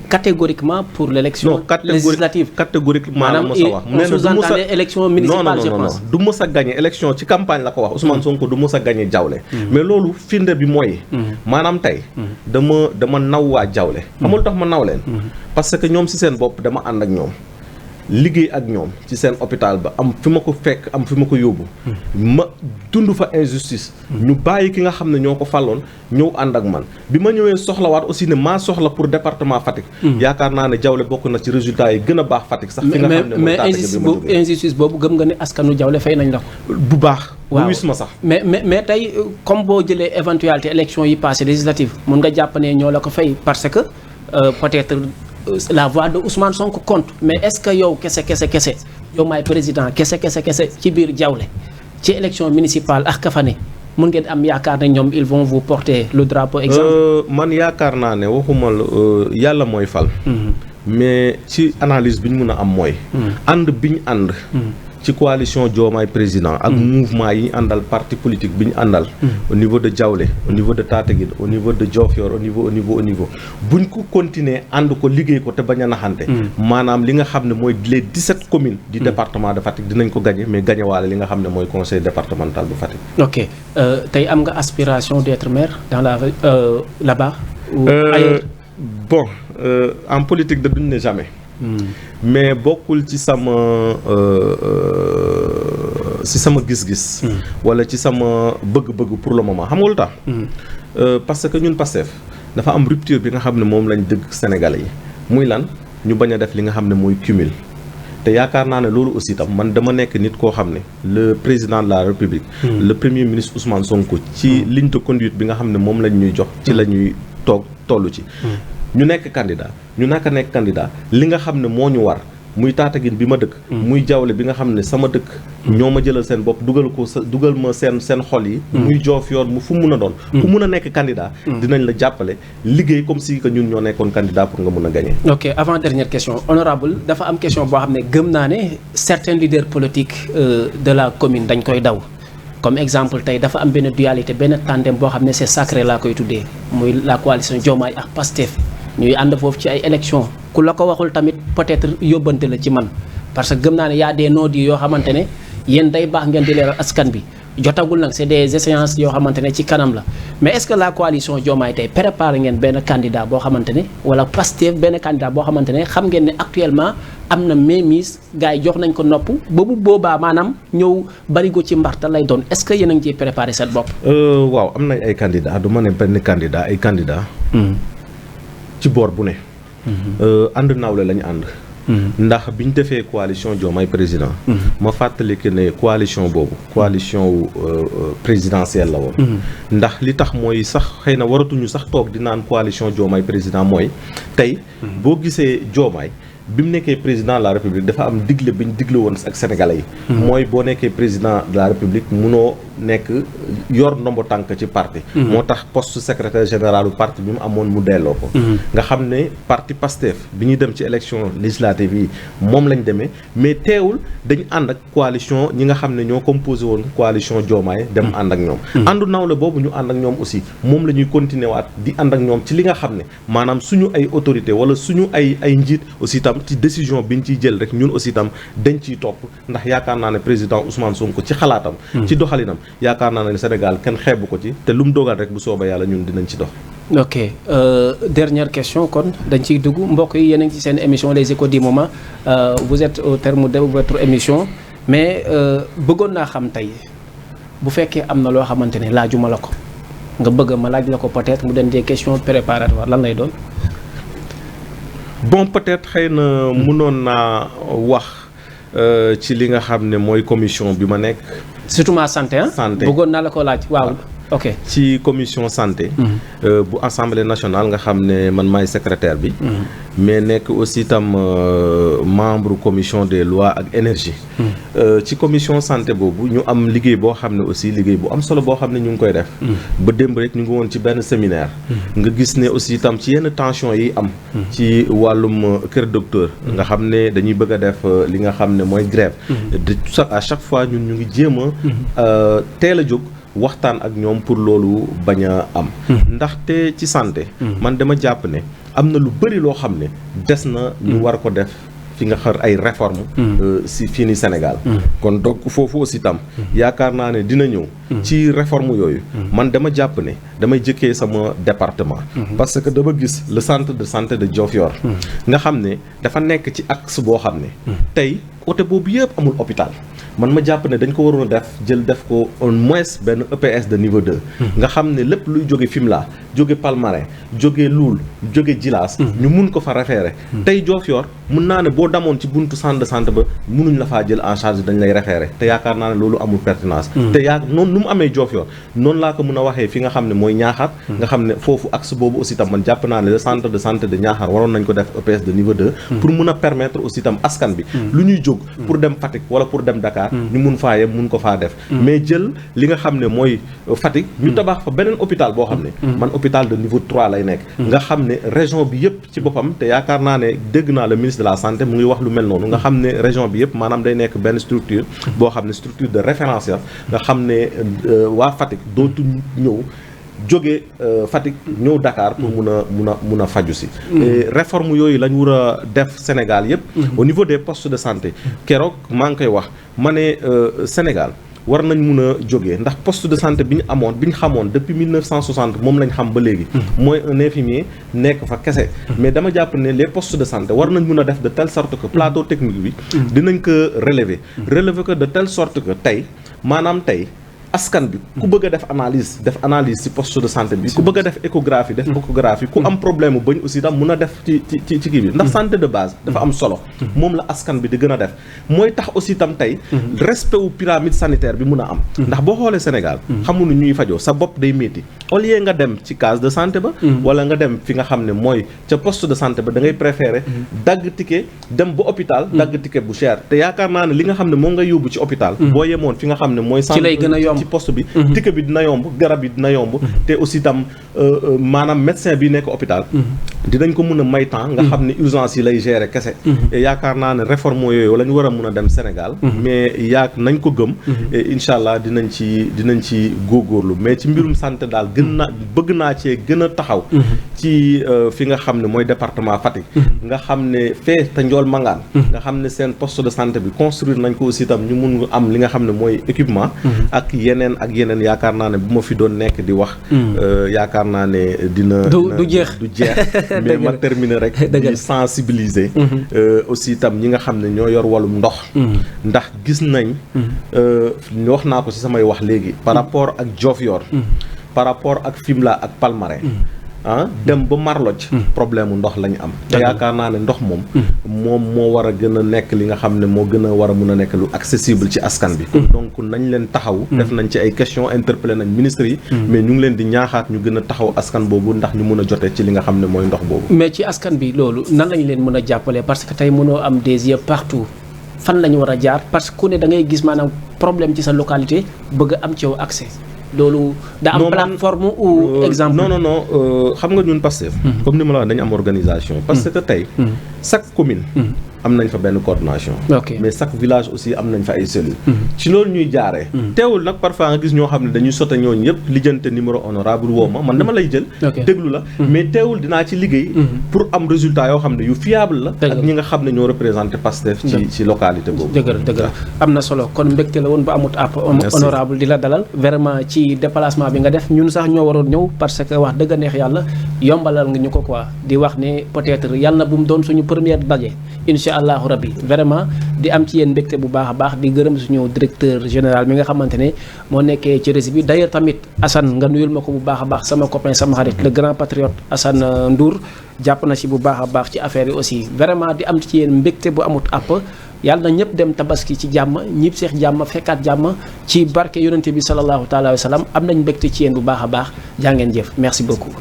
catégoriquement pour l'élection législative. Catégoriquement on sous-entendait élection municipale, je pense. Du mës a gagner élection ci campagne la ko wax Ousmane Sonko du mës a gagner Jawle. Mais loolu firnde bi mooy. maanaam tey dama naw waa Jawle. xamul tax ma naw leen. parce que ñoom si seen bopp dama ànd ak ñoom. liggéey ak ñoom ci seen hôpital ba am fi ma ko fekk am fi ma ko yóbbu ma dund fa injustice ñu bàyyi ki nga xam ne ñoo ko fàlloon ñëw ànd ak man bi ma ñëwee soxlawaat aussi ne maa soxla pour département Fatick yaakaar naa ne Jawle bokk na ci résultat yi gën a baax Fatick sax fi nga xam ne mooy mais injustice boobu gëm nga ne askanu Jawle fay nañ la ko bu baax bu wis ma sax mais tey comme boo jëlee éventualité élection yi passé législative mun nga jàpp ne ñoo la ko fay parce que peut-être la voix de Ousmane Sonko compte mais est-ce que yow kese yow maay président kese ci biir Jawle ci élection municipale ak ka fa ne mun ngeen am yaakaar ne ñoom ils vont vous porter le drapeau exemple. man yaakaar naa ne waxuma yàlla mooy fal. mais ci analyse bi ñu mun a am mooy. ànd bi ñu ànd. ci coalition Diomaye président ak mouvement yi ñu àndal parti politique bi ñu àndal au niveau de Jawle au niveau de Tataguine au niveau de Diofior au niveau buñ ko continuer ànd ko liggéey ko te bañ a naxante maanaam li nga xam ne mooy les 17 communes du département de Fatick dinañ ko gagné mais gagné waale li nga xam ne mooy conseil départemental bu Fatick. Ok tey am nga aspiration d'être maire dans là-bas ou ailleurs? Bon en politique de duñ ne jamais. mais bokkul ci sama gis-gis. wala ci sama bëgg-bëgg pour le moment xam nga lu tax. parce que ñun Pastef dafa am rupture bi nga xam ne moom lañ dëgg Sénégalais yi muy lan ñu bañ a def li nga xam ne mooy cumul. te yaakaar naa ne loolu aussi tam man dama nekk nit koo xam ne le président de la République. le premier ministre Ousmane Sonko ci ligne de conduite bi nga xam ne moom lañ ñuy jox. ci la ñuy tollu ci. ñu nekk candidat ñu naka nekk candidat li nga xam ne moo ñu war muy Tataguine bi ma dëkk muy Jawle bi nga xam ne sama dëkk ñoo ma jëlal seen bopp dugal ma seen xol yi muy Diofior mu fu mun a doon ku mun a nekk candidat dinañ la jàppale liggéey comme si que ñun ñoo nekkoon candidat pour nga mun a gagner. Ok, avant dernière question honorable dafa am question boo xam ne gëm naa ne certains leaders politiques de la commune dañ koy daw comme exemple tey dafa am benn dualité benn tandem boo xam ne c'est sacré laa koy tuddee muy la coalition Diomaye ak Pastef ñuy ànd foofu ci ay élections ku la ko waxul tamit peut-être yóbbante la ci man parce que gëm naa ne y a des non-dits yoo xamante ne yéen day baax ngeen di leeral askan bi jotagul nag c'est des échéances yoo xamante ne ci kanam la mais est-ce que la coalition Diomaye tey préparé ngeen benn candidat boo xamante ne wala Pastef benn candidat boo xamante ne xam ngeen ne actuellement am na mainmise gars yi jox nañ ko nopp boobu boobaa maanaam ñëw barigo ci mbarta lay doon est-ce que yéen a ngi ciy préparé seen bopp. waaw am nañ ay candidats du ma ne benn candidat ay candidats. ci boor bu ne. ànd nawle lañu ànd. ndax bi ñu defee coalition Diomaye président ma fàttali que ne coalition boobu coalition wu présidentielle la woon ndax li tax mooy sax xëy na waratuñu sax toog di naan coalition Diomaye président mooy tey boo gisee Diomaye bi mu nekkee président de la république dafa am digle bi ñu digle woon ak sénégalais yi mooy boo nekkee président de la république munoo nekk yor ndombo tànk ci parti moo tax poste secrétaire général du parti bi mu amoon mu delloo ko nga xam ne parti Pastef bi ñuy dem ci élection législative yi moom lañ demee mais teewul dañu ànd ak coalition ñi nga xam ne ñoo composé woon coalition Diomaye dem ànd ak ñoom àndu nawle boobu ñu ànd ak ñoom aussi moom la ñuy continuer waat di ànd ak ñoom ci li nga xam ne maanaam suñu ay autorité wala suñu ay njiit aussi tam ci décision bi ñu ciy jël rek ñun aussi tam dañ ciy topp ndax yaakaar naa ne président Ousmane Sonko ci xalaatam ci doxalinam yaakaar naa ne Sénégal kenn xeebu ko ci te lu mu dogal rek bu soobee yàlla ñun dinañ ci dox. ok dernière question kon dañ ciy dugg mbokk yi yéen a ngi ci seen émission les échos du moment vous êtes au terme de votre émission mais bëggoon naa xam tey bu fekkee am na loo xamante ne laajuma la ko nga bëgg ma laaj la ko peut-être mu den des questions préparatoires lan lay doon. bon peut-être xëy na mënoon naa wax ci li nga xam ne mooy commission bi ma nekk. surtout ma santé ah. santé bëggoon naa la ko laaj waaw. ok ci commission santé. bu assemblée nationale nga xam ne man maay secrétaire bi. mais nekk aussi tam membre commission des lois ak énergie. ci commission santé boobu ñu am liggéey boo xam ne aussi liggéey bu am solo boo xam ne ñu ngi koy def. ba démb rek ñu ngi woon ci benn séminaire. nga gis ne aussi tam ci yenn tension yi am. ci wàllum kër docteur. nga xam ne dañuy bëgg a def li nga xam ne mooy grève. de à chaque fois ñun ñu ngi jéem a teel a jóg. waxtaan ak ñoom pour loolu bañ a am ndaxte ci santé man dama jàpp ne am na lu bëri loo xam ne des na ñu war ko def fi nga xar ay réforme si fii ni Sénégal kon donc foofu aussi tam yaakaar naa ne dina ñëw ci réforme yooyu man dama jàpp ne damay jëkkee sama département parce que dama gis le centre de santé de Diofior nga xam ne dafa nekk ci axe boo xam ne tey côté boobu yëpp amul hôpital man ma jàpp ne dañ ko waroon a def ko au moins benn EPS de niveau 2 nga xam ne lépp luy jóge Fimela jóge Palmarin jóge Loul jóge Djilass ñu mun ko fa référé tey Diofior mun naa ne boo damoon ci buntu centre de santé ba munuñ la faa jël en charge dañ lay référé te yaakaar naa ne loolu amul pertinence te noonu nu mu amee Diofior noonu laa ko mun a waxee fi nga xam ne mooy Niakhar nga xam ne foofu axe boobu aussi tam man jàpp naa ne le centre de santé de Niakhar waroon nañ ko def EPS de niveau 2 pour mun a permettre aussi tam askan bi lu ñuy jóg pour dem Fatick wala pour dem Dakar ñu mun faa yem mun ko faa def mais jël li nga xam ne mooy Fatick ñu tabax fa beneen hôpital boo xam ne man hôpital de niveau 3 lay nekk nga xam ne région bi yëpp ci boppam te yaakaar naa ne dégg naa le ministre de la santé mu ngi wax lu mel noonu nga xam ne région bi yëpp maanaam day nekk benn structure boo xam ne structure de référence ya nga xam ne waa Fatick dootu ñëw jóge Fatick ñëw Dakar pour mun a faju si réforme yooyu lañ war a def Sénégal yëpp au niveau des postes de santé keroog maa ngi koy wax ma ne Sénégal war nañ mun a jógee ndax poste de santé bi ñu xamoon depuis 1960 moom lañ xam ba léegi mooy un infirmier nekk fa kese mais dama jàpp ne les postes de santé war nañ mun a def de telle sorte que plateau technique bi dinañ ko relever ko de telle sorte que tey maanaam tey askan bi ku bëgg a def analyse ci poste de santé bi ku bëgg a def échographie ku am problème mu bañ aussi tam mun a def ci kii bi ndax santé de base dafa am solo moom la askan bi di gën a def mooy tax aussi tam tey respect wu pyramide sanitaire bi mun a am ndax boo xoolee Sénégal xamuñu ñuy fajoo sa bopp day métti au lieu nga dem ci case de santé ba wala nga dem fi nga xam ne mooy ca poste de santé ba da ngay préférer dagg ticket dem ba hôpital dagg ticket bu cher te yaakaar naa ne li nga xam ne moo ngay yóbbu ci hôpital boo yemoon fi nga xam ne mooy ci poste bi ticket bi dina yomb garab yi dina yomb te aussi tam maanaam médecin bi nekk hôpital dinañ ko mun a may temps nga xam ne urgence yi lay gérer kese et yaakaar naa ne réforme yooyu la ñu war a mun a dem Sénégal mais nañ ko gëm et incha allah dinañ ci góorgóorlu mais ci mbirum santé daal bëgg naa cee gën a taxaw ci fi nga xam ne mooy département Fatick nga xam ne fee te njool mangaan nga xam ne seen poste de santé bi construire nañ ko aussi tam ñu mun am li nga xam ne mooy équipement ak yeneen yaakaar naa ne bu ma fi doon nekk di wax yaakaar naa ne du jeex mais ma terminer rek di sensibiliser aussi itam ñi nga xam ne ñoo yor wàllum ndox ndax gis nañ wax naa ko ci samay wax léegi par rapport ak Diofior par rapport ak Fimela ak Palmarin dem ba Marloj problème mu ndox lañu am te yaakaar naa ne ndox moom moo war a gën a nekk li nga xam ne moo gën a war a mun a nekk lu accessible ci askan bi donc nañ leen taxaw def nañ ci ay questions interpellé nañ ministres yi mais ñu ngi leen di ñaaxaat ñu gën a taxaw askan boobu ndax ñu mun a jotee ci li nga xam ne mooy ndox boobu. mais ci askan bi loolu nan lañ leen mën a jàppale parce que tey mënoo am des yeux partout fan la ñu war a jaar parce que ku ne da ngay gis maanaam problème ci sa localité bëgg am ci yow accès loolu da am plateforme ou exemple. non xam nga ñun Pastef comme ni ma la wax dañu am organisation parce que tey chaque commune am nañ fa benn coordination mais chaque village aussi am nañ fa ay cellules ci loolu ñuy jaaree teewul nag parfois nga gis ñoo xam ne dañuy sote ñooñu yëpp lijjante numéro honorable woo ma man dama lay jël déglu la mais teewul dinaa ci liggéey pour am résultat yoo xam ne yu fiable la ak ñi nga xam ne ñoo représenté Pastef ci localité boobu dëgg am na solo kon mbégte la woon ba amut app honorable di la dalal vraiment ci déplacement bi nga def ñun sax ñoo waroon ñëw parce que wax dëgg neex yàlla yombalal nga ñu ko quoi di wax ne peut-être yàlla na bu mu doon suñu première daje incha allahu rabbi vraiment di am ci yéen mbégte bu baax a baax di gërëm suñu directeur général mi nga xamante ne moo nekkee ci réseau bi d'ailleurs tamit Assane nga nuyul ma ko bu baax a baax sama copain sama xarit le grand patriote Assane Ndour jàpp na ci bu baax a baax ci affaire yi aussi vraiment di am ci yéen mbégte bu amut àpp yàlla na ñëpp dem tabaski ci jàmm ñib seex jàmm fekkaat jàmm ci barke yonente bi sallallahu taala wa sallam am nañ mbégte ci yéen bu baax a baax jaa ngeen jëf merci beaucoup